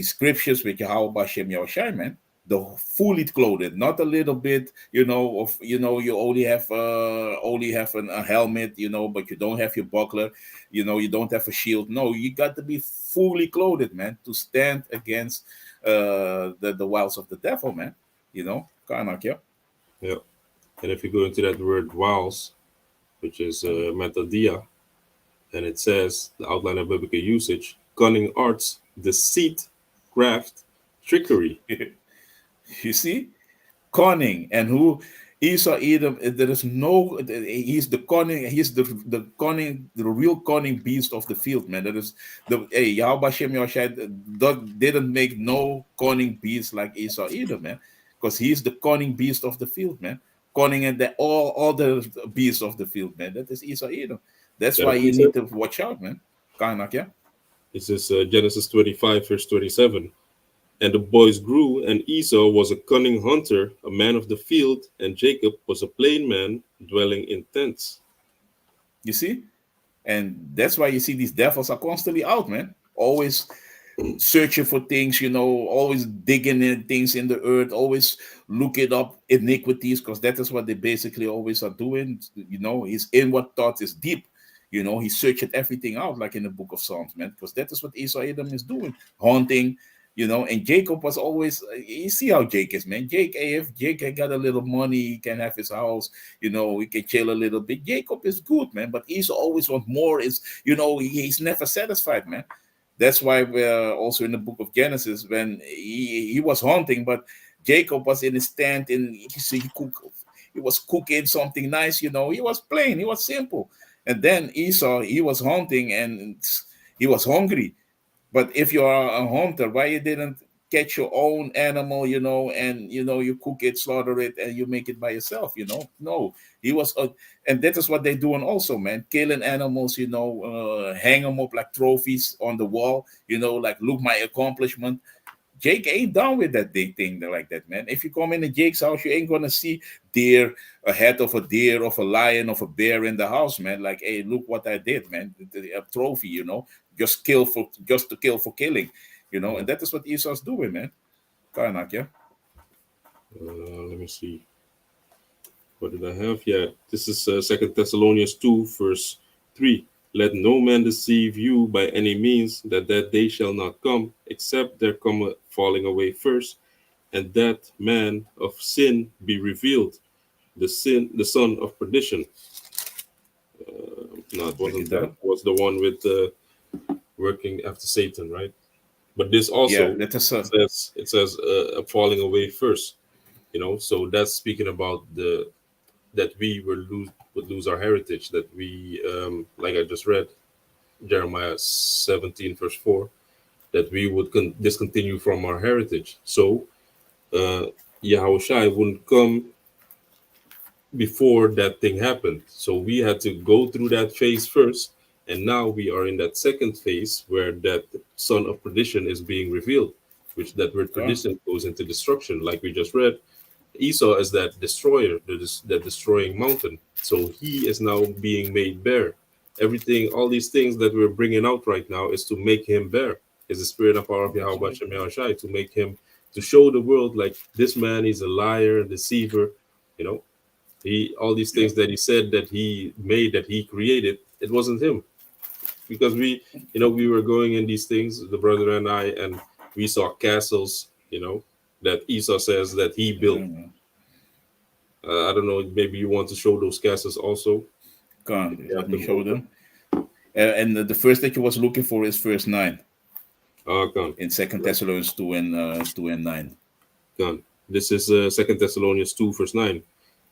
[SPEAKER 1] scriptures, with Yahweh Bashem Yahushai, man. The fully clothed, not a little bit, of you only have a helmet, but you don't have your buckler, you don't have a shield. No, you got to be fully clothed, man, to stand against the wiles of the devil, man. Karnak, yeah.
[SPEAKER 2] Yeah. And if you go into that word wiles, which is metadia, and it says the outline of biblical usage, cunning arts, deceit, craft, trickery.
[SPEAKER 1] You see, cunning, and who Esau Edom, there is no, he's the cunning, he's the cunning, the real cunning beast of the field, man. That is the Yahweh Shem Yoshai didn't make no cunning beast like Esau Edom, man, because he's the cunning beast of the field, man. Cunning and the all the beasts of the field, man. That is Esau Edom.
[SPEAKER 2] Is
[SPEAKER 1] That's
[SPEAKER 2] that a
[SPEAKER 1] why you need
[SPEAKER 2] precept?
[SPEAKER 1] to watch out, man. Kanak, yeah.
[SPEAKER 2] This is Genesis 25, verse 27. And the boys grew, and Esau was a cunning hunter, a man of the field, and Jacob was a plain man, dwelling in tents.
[SPEAKER 1] You see, and that's why you see these devils are constantly out, man. Always searching for things, always digging in things in the earth, always looking up iniquities, because that is what they basically always are doing. His inward thoughts is deep. He searching everything out, like in the book of Psalms, man, because that is what Esau Edom is doing, haunting. And Jacob was always, you see how Jake is, man. If Jake had got a little money, he can have his house, he can chill a little bit. Jacob is good, man, but Esau always want more. He's never satisfied, man. That's why we're also in the book of Genesis, when he was hunting, but Jacob was in his tent, and he was cooking something nice. He was plain, he was simple. And then Esau, he was hunting, and he was hungry. But if you are a hunter, why you didn't catch your own animal, and you cook it, slaughter it, and you make it by yourself, No, he was, and that is what they're doing also, man. Killing animals, hang them up like trophies on the wall, like look my accomplishment. Jake ain't down with that big thing like that, man. If you come into Jake's house, you ain't gonna see deer, a head of a deer, of a lion, of a bear in the house, man. Like, hey, look what I did, man. A trophy, just to kill for killing,
[SPEAKER 2] Yeah.
[SPEAKER 1] and that is what Esau's doing, man. Karnak, yeah.
[SPEAKER 2] Let me see. What did I have? Yeah, this is 2 Thessalonians 2, verse 3. Let no man deceive you by any means, that day shall not come, except there come a falling away first, and that man of sin be revealed, the son of perdition. No, it
[SPEAKER 1] Break
[SPEAKER 2] wasn't
[SPEAKER 1] it
[SPEAKER 2] that.
[SPEAKER 1] down.
[SPEAKER 2] It was the one with working after Satan, right? But this
[SPEAKER 1] Yeah,
[SPEAKER 2] also
[SPEAKER 1] that is
[SPEAKER 2] it says a falling away first. So that's speaking about the that we would lose our heritage. That we, like I just read, Jeremiah 17 verse 4, that we would discontinue from our heritage. So uh, Yahushai wouldn't come before that thing happened. So we had to go through that phase first. And now we are in that second phase where that son of perdition is being revealed, which that word
[SPEAKER 1] God.
[SPEAKER 2] perdition goes into destruction, like we just read. Esau is that destroyer, that destroying mountain. So he is now being made bare. Everything, all these things that we're bringing out right now is to make him bare. It's the spirit and power of
[SPEAKER 1] That's
[SPEAKER 2] Yahweh
[SPEAKER 1] right.
[SPEAKER 2] Shem Yahushai to make him, to show the world like this man is a liar, a deceiver. You know, he, all these
[SPEAKER 1] Yep.
[SPEAKER 2] things that he said that he made, that he created, it wasn't him. Because we, we were going in these things, the brother and I, and we saw castles, that Esau says that he
[SPEAKER 1] Yeah,
[SPEAKER 2] built.
[SPEAKER 1] man.
[SPEAKER 2] I don't know, maybe you want to show those castles also,
[SPEAKER 1] Come
[SPEAKER 2] if
[SPEAKER 1] on,
[SPEAKER 2] you
[SPEAKER 1] let
[SPEAKER 2] have
[SPEAKER 1] me
[SPEAKER 2] them
[SPEAKER 1] show
[SPEAKER 2] open.
[SPEAKER 1] them. And the first that you was looking for is verse 9
[SPEAKER 2] Come,
[SPEAKER 1] in Second Thessalonians 2 and 9.
[SPEAKER 2] come. This is 2 Thessalonians 2, verse 9.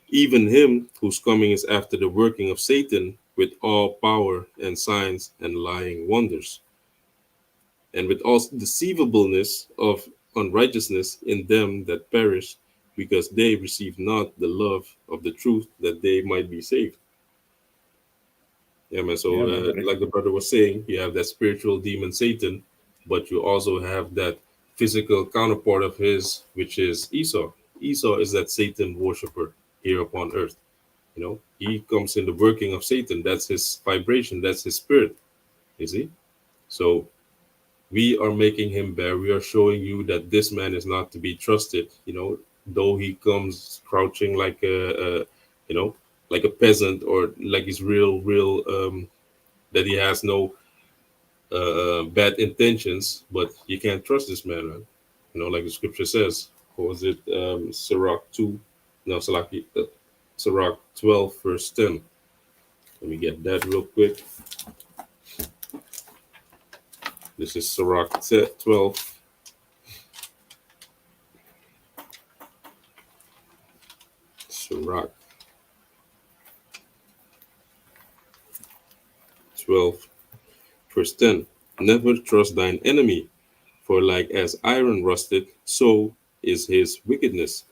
[SPEAKER 2] Even him whose coming is after the working of Satan with all power and signs and lying wonders, and with all deceivableness of unrighteousness in them that perish, because they receive not the love of the truth that they might be saved. Yeah, man. So,
[SPEAKER 1] Yeah, man.
[SPEAKER 2] like the brother was saying, you have that spiritual demon Satan, but you also have that physical counterpart of his, which is Esau. Esau is that Satan worshiper here upon earth. He comes in the working of Satan. That's his vibration. That's his spirit. You see? So we are making him bear. We are showing you that this man is not to be trusted. Though he comes crouching like a you know, like a peasant, or like he's real, that he has no bad intentions, but you can't trust this man, man. Like the scripture says. What was it? Sirach 2, no, Sirach 12, verse 10. Let me get that real quick. This is Sirach 12, Sirach 12, verse 10. Never trust thine enemy, for like as iron rusted, so is his wickedness.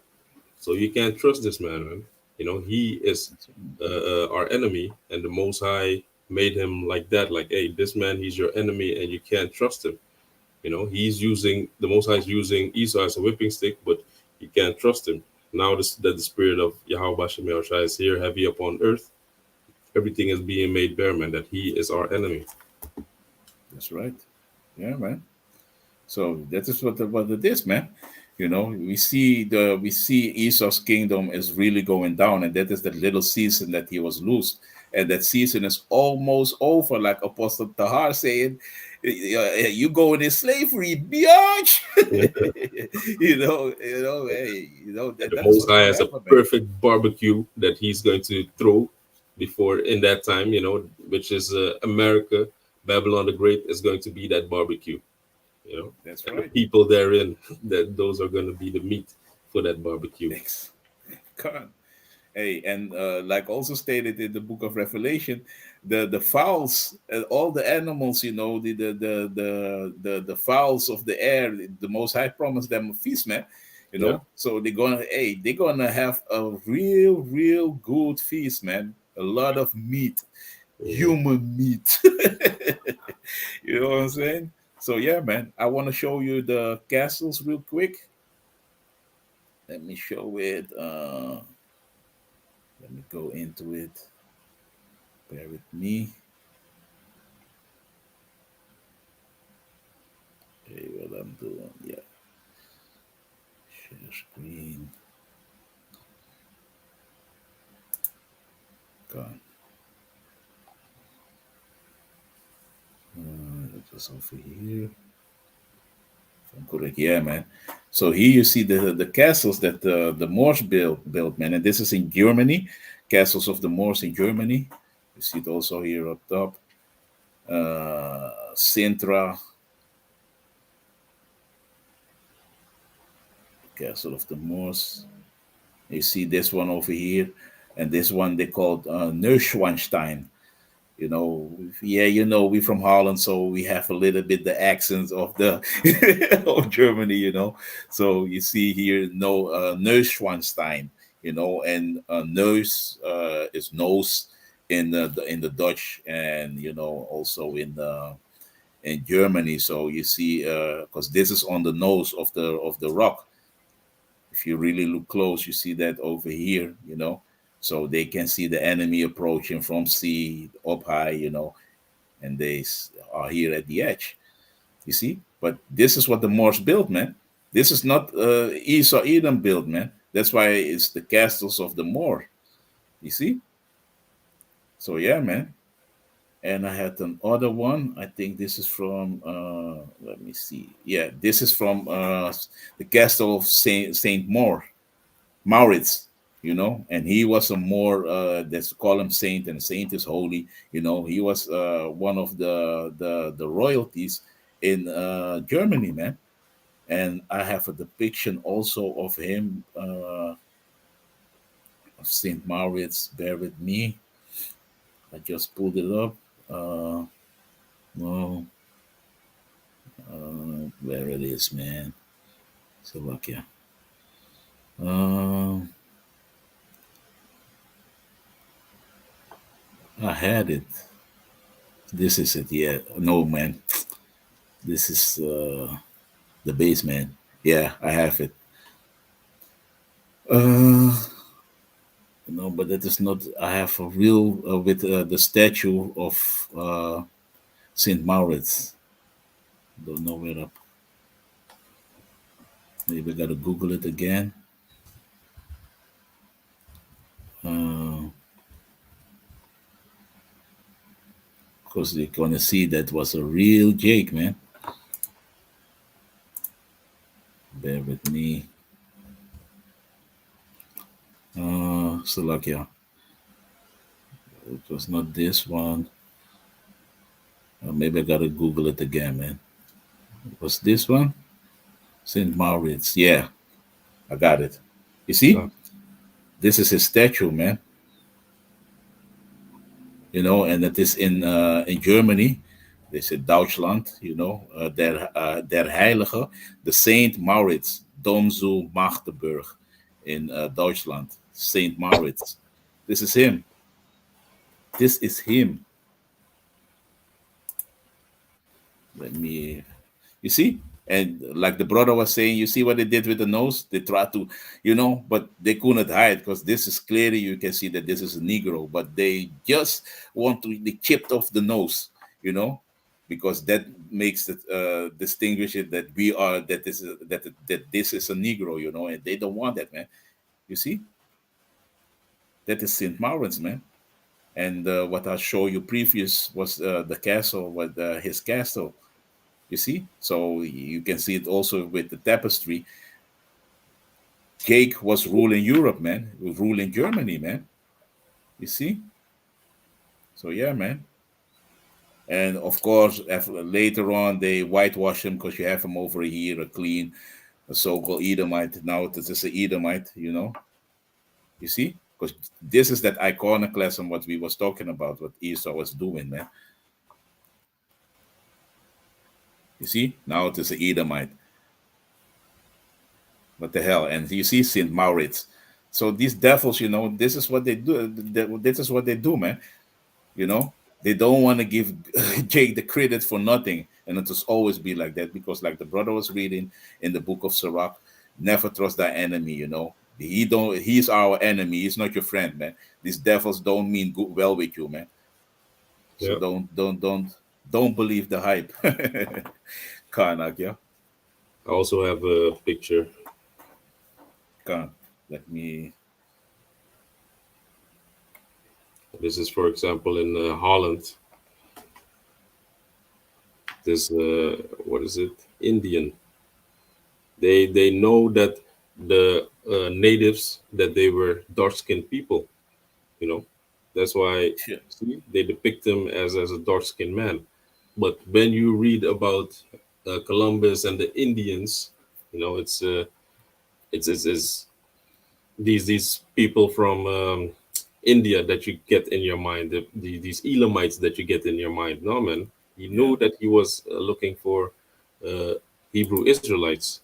[SPEAKER 2] So you can't trust this man, man. He is
[SPEAKER 1] That's right.
[SPEAKER 2] our enemy, and the Most High made him like that. Like, hey, this man, he's your enemy, and you can't trust him. He's using, the Most High is using Esau as a whipping stick, but you can't trust him. Now that the spirit of Yahweh Shem Yahushua is here, heavy upon earth, everything is being made bare, man. That he is our enemy.
[SPEAKER 1] That's right. Yeah, man. So that is what it is, man. We see Esau's kingdom is really going down, and that is the little season that he was loosed, and that season is almost over. Like Apostle Tahar saying, "You going in slavery, biatch."
[SPEAKER 2] Yeah.
[SPEAKER 1] Hey,
[SPEAKER 2] And
[SPEAKER 1] that,
[SPEAKER 2] the
[SPEAKER 1] that is
[SPEAKER 2] Most
[SPEAKER 1] what's
[SPEAKER 2] High
[SPEAKER 1] going to
[SPEAKER 2] has a
[SPEAKER 1] happen, man.
[SPEAKER 2] perfect barbecue that he's going to throw before in that time, which is America. Babylon the Great is going to be that barbecue,
[SPEAKER 1] That's
[SPEAKER 2] and the
[SPEAKER 1] right.
[SPEAKER 2] people therein, that those are going to be the meat for that barbecue.
[SPEAKER 1] Thanks, God. Hey, and like also stated in the book of Revelation, the fowls, all the animals, the fowls of the air, the Most High promised them a feast, man.
[SPEAKER 2] Yeah.
[SPEAKER 1] So they're gonna have a real good feast, man. A lot of meat,
[SPEAKER 2] Mhm.
[SPEAKER 1] human meat. You know what I'm saying? So yeah, man. I want to show you the castles real quick. Let me show it. Let me go into it. Bear with me. Okay, what I'm doing. Yeah. Share screen. Gone. It was over here. If I'm correct. Yeah, man. So here you see the castles that the Moors built, man. And this is in Germany. Castles of the Moors in Germany. You see it also here up top. Sintra, Castle of the Moors. You see this one over here. And this one they called Neuschwanstein. Yeah, we from Holland, so we have a little bit the accents of the of Germany, So you see here, no, Neuschwanstein, and nose is nose in the Dutch, and also in Germany. So you see, because this is on the nose of the rock. If you really look close, you see that over here. So they can see the enemy approaching from sea up high, and they are here at the edge. You see? But this is what the Moors built, man. This is not Esau Edom built, man. That's why it's the castles of the Moor. You see? So yeah, man. And I had another one. I think this is from. Let me see. Yeah, this is from the castle of Saint Maurits. You know, and he was a Moor. That's call him saint, and saint is holy. You know, he was one of the royalties in Germany, man. And I have a depiction also of him, of Saint Maurits. Bear with me. I just pulled it up. No, where it is, man. Slovakia. Uh, I had it. This is it. Yeah. No, man. This is the base, man. Yeah, I have it. Uh, no, but that is not. I have a real with the statue of Saint Maurits. Don't know where up. Maybe I gotta Google it again. Because you're gonna see that was a real Jake, man. Bear with me. Slovakia. It was not this one. Maybe I gotta Google it again, man. It was this one? St. Maurits. Yeah, I got it. You see,
[SPEAKER 2] Yeah.
[SPEAKER 1] this is his statue, man. You know, and it is in Germany. They said Deutschland. You know, der Heilige, the Saint Maurits, Dom zu Magdeburg, in Deutschland. Saint Maurits. This is him. This is him. Let me. You see? And like the brother was saying, you see what they did with the nose? They tried to, but they couldn't hide because this is clearly you can see that this is a Negro, but they just want to they chipped off the nose, you know, because that makes it distinguish it that we are that this is a Negro, and they don't want that, man. You see, that is Saint Maurits, man. And what I showed you previous was the castle, with his castle. You see, so you can see it also with the tapestry. Jake was ruling Europe, man. He was ruling Germany, man. You see, so yeah, man. And of course, later on they whitewash him because you have him over here, a clean, a so-called Edomite. Now this is an Edomite, you know. You see, because this is that iconoclasm what we was talking about, what Esau was doing, man. You see, now it is an Edomite. What the hell? And you see Saint Maurits. So these devils, this is what they do. This is what they do, man. You know, they don't want to give Jake the credit for nothing, and it will always be like that because, like the brother was reading in the book of Sirach, never trust thy enemy. He don't. He's our enemy. He's not your friend, man. These devils don't mean good well with you, man. So
[SPEAKER 2] Yeah.
[SPEAKER 1] don't believe the hype. Karnak, yeah.
[SPEAKER 2] I also have a picture.
[SPEAKER 1] Can let me.
[SPEAKER 2] This is, for example, in Holland. This what is it? Indian. They know that the natives that they were dark skinned people. You know, that's why
[SPEAKER 1] Shit.
[SPEAKER 2] see they depict him as a dark skinned man. But when you read about Columbus and the Indians, it's these people from India that you get in your mind, these Elamites that you get in your mind. No, man, he
[SPEAKER 1] Yeah,
[SPEAKER 2] knew that he was looking for uh, Hebrew Israelites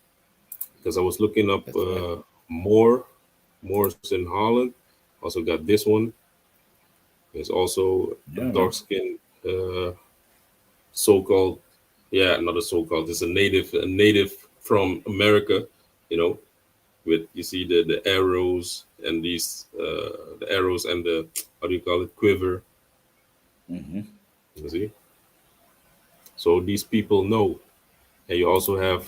[SPEAKER 2] because I was looking up
[SPEAKER 1] that's right.
[SPEAKER 2] Moors in Holland. Also got this one. There's also a
[SPEAKER 1] Yeah,
[SPEAKER 2] dark
[SPEAKER 1] man.
[SPEAKER 2] skinned so-called, yeah, not a so-called. It's a native from America. You know, with you see the arrows and the arrows and the how do you call it, quiver.
[SPEAKER 1] Hmm.
[SPEAKER 2] You see, so these people know. And you also have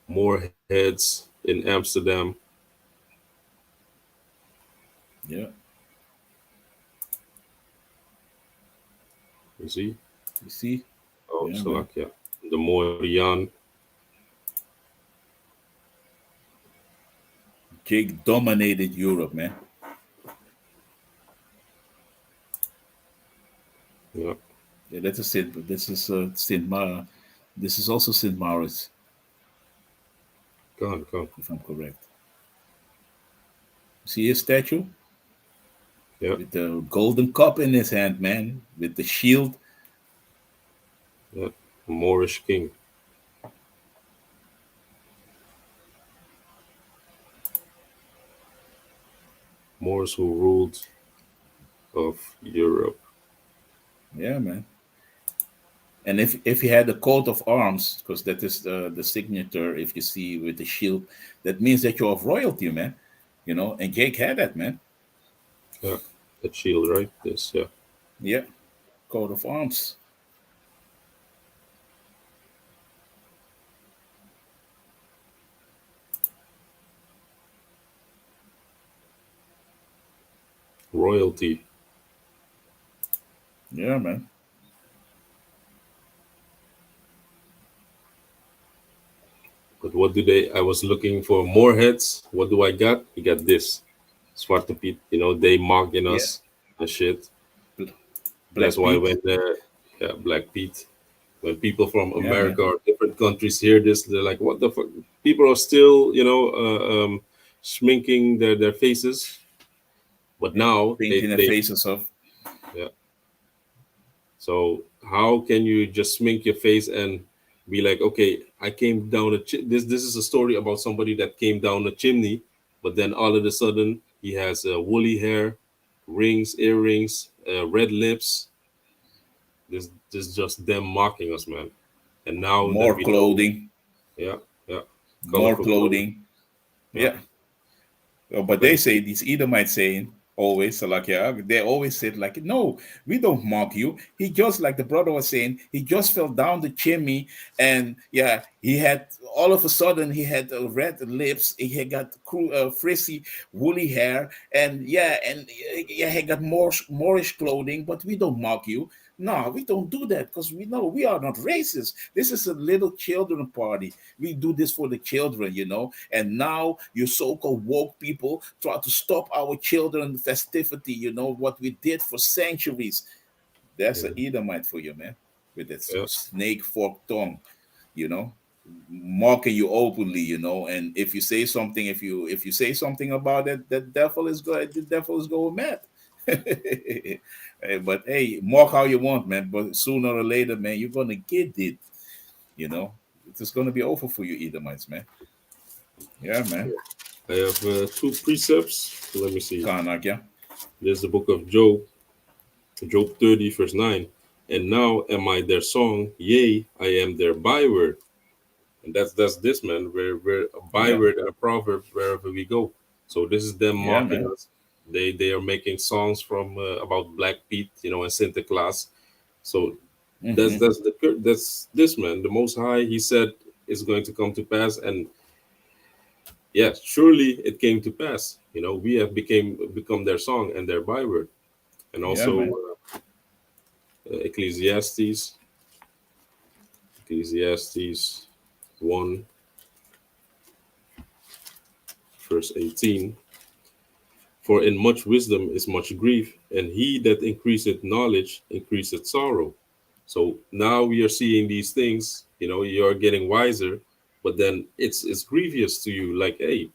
[SPEAKER 2] more heads in Amsterdam.
[SPEAKER 1] Yeah.
[SPEAKER 2] You see?
[SPEAKER 1] You see?
[SPEAKER 2] Oh,
[SPEAKER 1] Yeah, man.
[SPEAKER 2] Slovakia. The Morian.
[SPEAKER 1] Jake dominated Europe, man.
[SPEAKER 2] Yeah,
[SPEAKER 1] Yeah, that's a Saint. This is Saint Mar. This is also Saint Maurits,
[SPEAKER 2] gone, gone.
[SPEAKER 1] if I'm correct. See his statue
[SPEAKER 2] Yeah,
[SPEAKER 1] with the golden cup in his hand, man, with the shield.
[SPEAKER 2] yeah. Moorish king. Moors who ruled of Europe.
[SPEAKER 1] Yeah, man. And if he had a coat of arms, because that is the signature, if you see with the shield, that means that you're of royalty, man. You know, and Jake had that, man.
[SPEAKER 2] Yeah, that shield, right? This, yeah.
[SPEAKER 1] Yeah, coat of arms.
[SPEAKER 2] Royalty.
[SPEAKER 1] Yeah, man.
[SPEAKER 2] But what do they? I was looking for more heads. What do I got? You got this. Zwarte Piet. You know, they mocking
[SPEAKER 1] Yeah,
[SPEAKER 2] us and shit.
[SPEAKER 1] Bl-
[SPEAKER 2] That's
[SPEAKER 1] Black
[SPEAKER 2] why
[SPEAKER 1] Pete.
[SPEAKER 2] when yeah, Black Pete, when people from
[SPEAKER 1] Yeah, man.
[SPEAKER 2] America or different countries hear this, they're like, "What the fuck?" People are still, schminking their faces, but
[SPEAKER 1] Yeah,
[SPEAKER 2] now
[SPEAKER 1] painting the
[SPEAKER 2] they
[SPEAKER 1] faces of.
[SPEAKER 2] yeah. So how can you just smink your face and be like, okay, I came down this is a story about somebody that came down a chimney, but then all of a sudden he has woolly hair, rings, earrings, red lips. This is just them mocking us, man. And now that
[SPEAKER 1] More
[SPEAKER 2] we know,
[SPEAKER 1] clothing,
[SPEAKER 2] yeah, yeah,
[SPEAKER 1] more
[SPEAKER 2] colorful clothes,
[SPEAKER 1] clothing.
[SPEAKER 2] yeah,
[SPEAKER 1] Yeah. But
[SPEAKER 2] but
[SPEAKER 1] they say these Edomites saying always so like yeah, they always said like no, we don't mock you. He just like the brother was saying, he just fell down the chimney and yeah, he had all of a sudden he had red lips, he had got frizzy woolly hair, and yeah, and yeah, he got more Moorish clothing. But we don't mock you. No, we don't do that because we know we are not racist. This is a little children party. We do this for the children, you know. And now you so-called woke people try to stop our children festivity, you know, what we did for centuries. That's an
[SPEAKER 2] mhm,
[SPEAKER 1] Edomite for you, man, with that
[SPEAKER 2] yeah,
[SPEAKER 1] snake fork tongue, you know, mocking you openly, you know. And if you say something, if you say something about it, the devil is going mad. But hey, mock how you want, man. But sooner or later, man, you're gonna get it. You know, it's gonna be over for you, Edomites, man. Yeah, man.
[SPEAKER 2] I have two precepts. Let me see.
[SPEAKER 1] Karnak, yeah.
[SPEAKER 2] There's the book of Job, Job 30, verse 9. And now am I their song, yea, I am their byword. And that's this, man. We're a
[SPEAKER 1] Yeah,
[SPEAKER 2] byword and a proverb wherever we go. So this is them
[SPEAKER 1] yeah,
[SPEAKER 2] mocking
[SPEAKER 1] man.
[SPEAKER 2] us. They are making songs from about Black Pete, and Santa Claus. So
[SPEAKER 1] Mm-hmm.
[SPEAKER 2] that's this, man. The Most High, He said, is going to come to pass, and yes, surely it came to pass. We have become their song and their byword. And
[SPEAKER 1] Yeah,
[SPEAKER 2] also
[SPEAKER 1] man.
[SPEAKER 2] Ecclesiastes, Ecclesiastes 1, verse 18. For in much wisdom is much grief, and he that increaseth knowledge increaseth sorrow. So now we are seeing these things, you're getting wiser, but then it's grievous to you. Like, hey,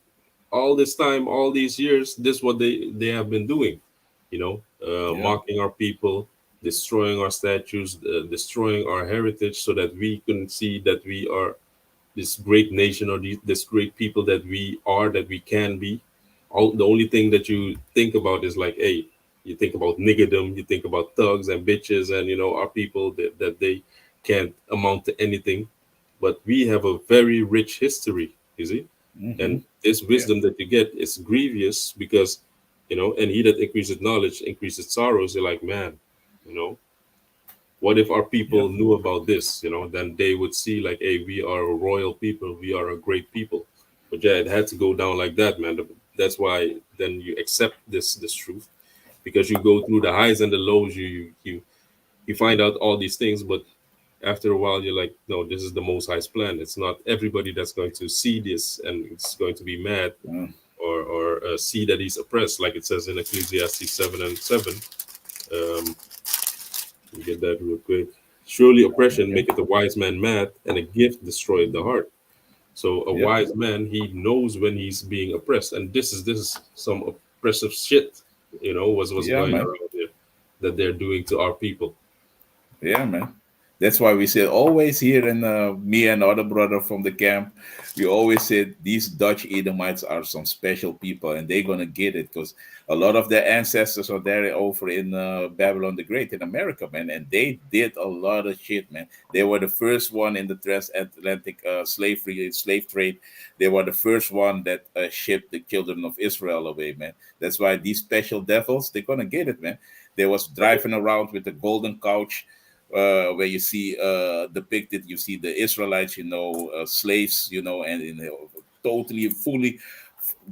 [SPEAKER 2] all this time, all these years, this is what they have been doing,
[SPEAKER 1] Yeah.
[SPEAKER 2] mocking our people, destroying our statues, destroying our heritage, so that we can see that we are this great nation, or this great people that we are, that we can be. The only thing that you think about is like, hey, you think about niggerdom, you think about thugs and bitches, and our people that they can't amount to anything. But we have a very rich history, you see,
[SPEAKER 1] Mm-hmm.
[SPEAKER 2] and this
[SPEAKER 1] Yeah.
[SPEAKER 2] wisdom that you get is grievous because, and he that increases knowledge increases sorrows. You're like, man, you know, What if our
[SPEAKER 1] Yeah.
[SPEAKER 2] people knew about this? Then they would see like, hey, we are a royal people, we are a great people. But yeah, it had to go down like that, man. That's why then you accept this truth, because you go through the highs and the lows. You find out all these things, but after a while you're like, no, this is the Most High's plan. It's not everybody that's going to see this and it's going to be mad,
[SPEAKER 1] Mm,
[SPEAKER 2] or see that he's oppressed, like it says in Ecclesiastes 7:7. Let me get that real quick. Surely oppression
[SPEAKER 1] okay.
[SPEAKER 2] maketh a wise man mad, and a gift destroyeth the heart. So a
[SPEAKER 1] Yeah.
[SPEAKER 2] wise man, he knows when he's being oppressed, and this is some oppressive shit, was
[SPEAKER 1] Yeah,
[SPEAKER 2] going
[SPEAKER 1] man.
[SPEAKER 2] around here that they're doing to our people.
[SPEAKER 1] Yeah, man. That's why we said always here, and me and other brother from the camp, we always said these Dutch Edomites are some special people, and they're gonna get it because a lot of their ancestors are there over in Babylon the Great in America, man, and they did a lot of shit, man. They were the first one in the transatlantic slave trade. They were the first one that shipped the children of Israel away, man. That's why these special devils, they're gonna get it, man. They was driving around with the golden couch, where you see depicted, you see the Israelites, slaves, and in a totally fully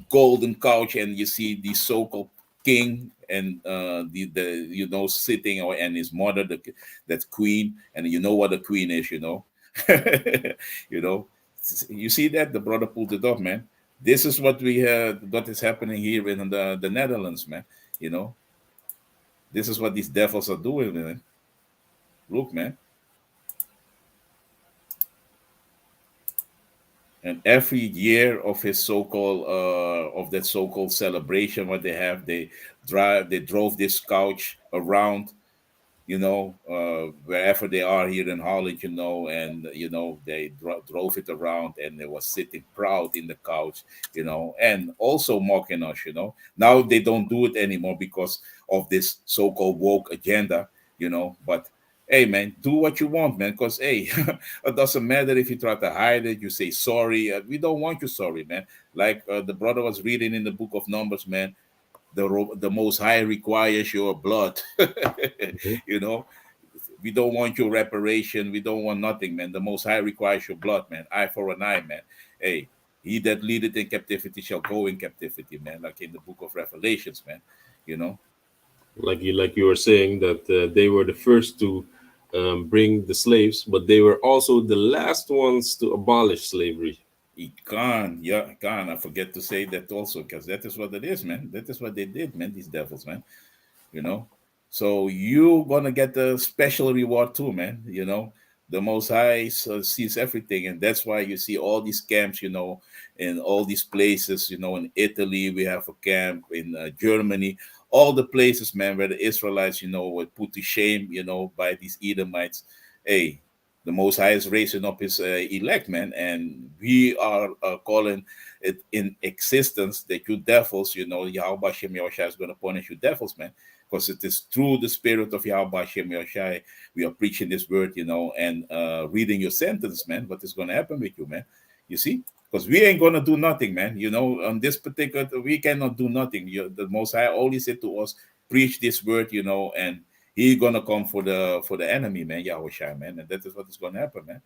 [SPEAKER 1] golden couch, and you see the so-called king and the sitting, or and his mother, that queen, and you know what a queen is, you know. You see that the brother pulled it off, man. This is what is happening here in the Netherlands, man. You know, this is what these devils are doing, man. Look, man. And every year of his so-called of that so-called celebration, what they have, they drove this couch around, wherever they are here in Holland, and they drove it around, and they were sitting proud in the couch, and also mocking us. Now they don't do it anymore because of this so-called woke agenda, but hey, man, do what you want, man, because hey, it doesn't matter if you try to hide it, you say sorry. We don't want you sorry, man. Like the brother was reading in the book of Numbers, man. The Most High requires your blood.
[SPEAKER 2] Mhm.
[SPEAKER 1] you know, we don't want your reparation. We don't want nothing, man. The Most High requires your blood, man. Eye for an eye, man. Hey, he that leadeth in captivity shall go in captivity, man. Like in the book of Revelations, man. You know,
[SPEAKER 2] Like you were saying that they were the first to bring the slaves, but they were also the last ones to abolish slavery.
[SPEAKER 1] he can't, yeah, can't. I forget to say that also, because that is what it is, man. That is what they did, man. These devils, man. you know. So you're gonna get the special reward too, man. The Most High sees everything, and that's why you see all these camps, in all these places. In Italy we have a camp, in Germany, all the places, man, where the Israelites, were put to shame, by these Edomites. Hey, the Most High is raising up His elect, man, and we are calling it in existence that you devils, Yahweh Hashem Yahushua is going to punish you devils, man, because it is through the spirit of Yahweh Hashem Yahushua we are preaching this word, and reading your sentence, man. What is going to happen with you, man? You see? Because we ain't going to do nothing, man. On this particular, we cannot do nothing. The Most High only said to us, preach this word, and He gonna come for the enemy, man, Yahushua, man, and that is what is gonna happen, man.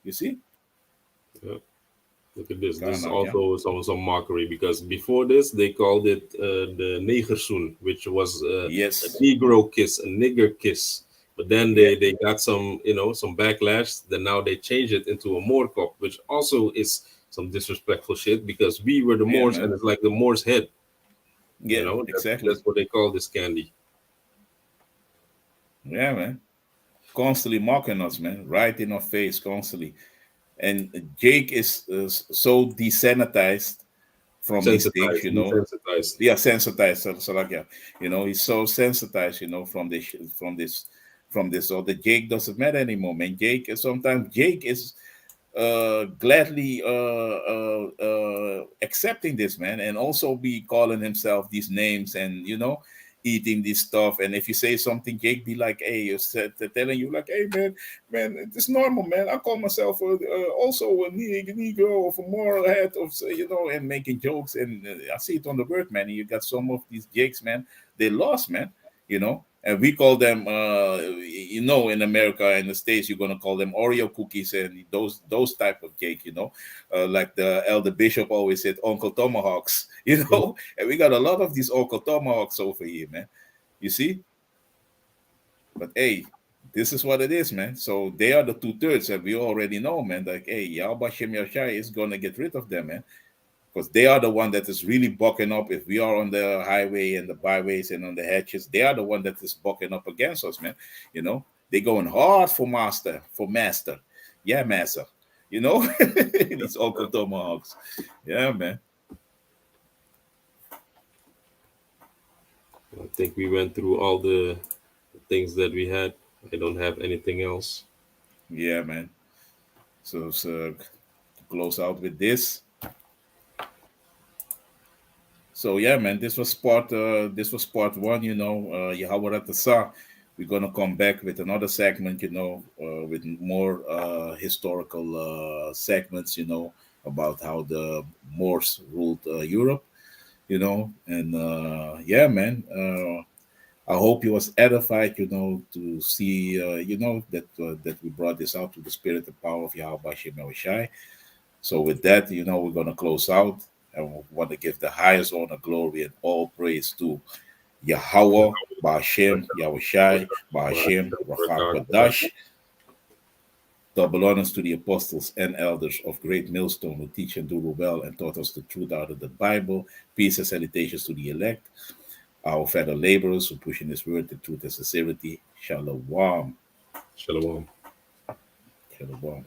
[SPEAKER 1] You see?
[SPEAKER 2] Yeah. Look at this. This
[SPEAKER 1] Come
[SPEAKER 2] is
[SPEAKER 1] out, yeah.
[SPEAKER 2] also some mockery, because before this they called it the negersoen, which was a
[SPEAKER 1] Yes.
[SPEAKER 2] Negro kiss, a nigger kiss. But then
[SPEAKER 1] Yeah.
[SPEAKER 2] they got some backlash. Then now they changed it into a Moorkop, which also is some disrespectful shit, because we were the
[SPEAKER 1] Yeah,
[SPEAKER 2] Moors, and
[SPEAKER 1] man.
[SPEAKER 2] it's like the Moor's head.
[SPEAKER 1] Yeah,
[SPEAKER 2] That's
[SPEAKER 1] exactly.
[SPEAKER 2] what they call this candy.
[SPEAKER 1] Yeah, man. Constantly mocking us, man, right in our face, constantly. And Jake is so desensitized from these things,
[SPEAKER 2] Sensitized, desensitized.
[SPEAKER 1] Yeah, sensitized. So like, yeah, he's so sensitized, from this. So the Jake doesn't matter anymore, man. Sometimes Jake is gladly accepting this, man, and also be calling himself these names, and eating this stuff. And if you say something, Jake be like, hey, telling you like, hey, man, it's normal, man. I call myself also a negro of a moral head of, and making jokes. And I see it on the work, man. You got some of these Jakes, man. They lost, man. And we call them, in America and the States, you're gonna call them Oreo cookies and those type of cake, like the elder bishop always said, Uncle Tomahawks,
[SPEAKER 2] Mhm.
[SPEAKER 1] and we got a lot of these Uncle Tomahawks over here, man. You see, but hey, this is what it is, man. So they are the 2/3, and we already know, man. Like, hey, Yahweh Shem Yashai is gonna get rid of them, man, because they are the one that is really bucking up. If we are on the highway and the byways and on the hedges, they are the one that is bucking up against us, man. They going hard for master, yeah, master. These Uncle Tomahawks, yeah, man.
[SPEAKER 2] I think we went through all the things that we had. I don't have anything else.
[SPEAKER 1] Yeah, man. So to close out with this. So yeah, man, this was part 1, Yahweh Ratasa. We're gonna come back with another segment, with more historical segments, about how the Moors ruled Europe, and yeah, man. I hope you was edified, to see, that we brought this out to the spirit and power of Yahweh Shem Shai. So with that, we're gonna close out, and we want to give the highest honor, glory, and all praise to Yahweh, Ba'ashem, Yahushai, Ba'ashem, Rachak Badash. Double honors to the apostles and elders of Great Millstone who teach and do well and taught us the truth out of the Bible. Peace and salutations to the elect, our fellow laborers who push in this word the truth and sincerity. Shalom.
[SPEAKER 2] Shalom.
[SPEAKER 1] Shalom.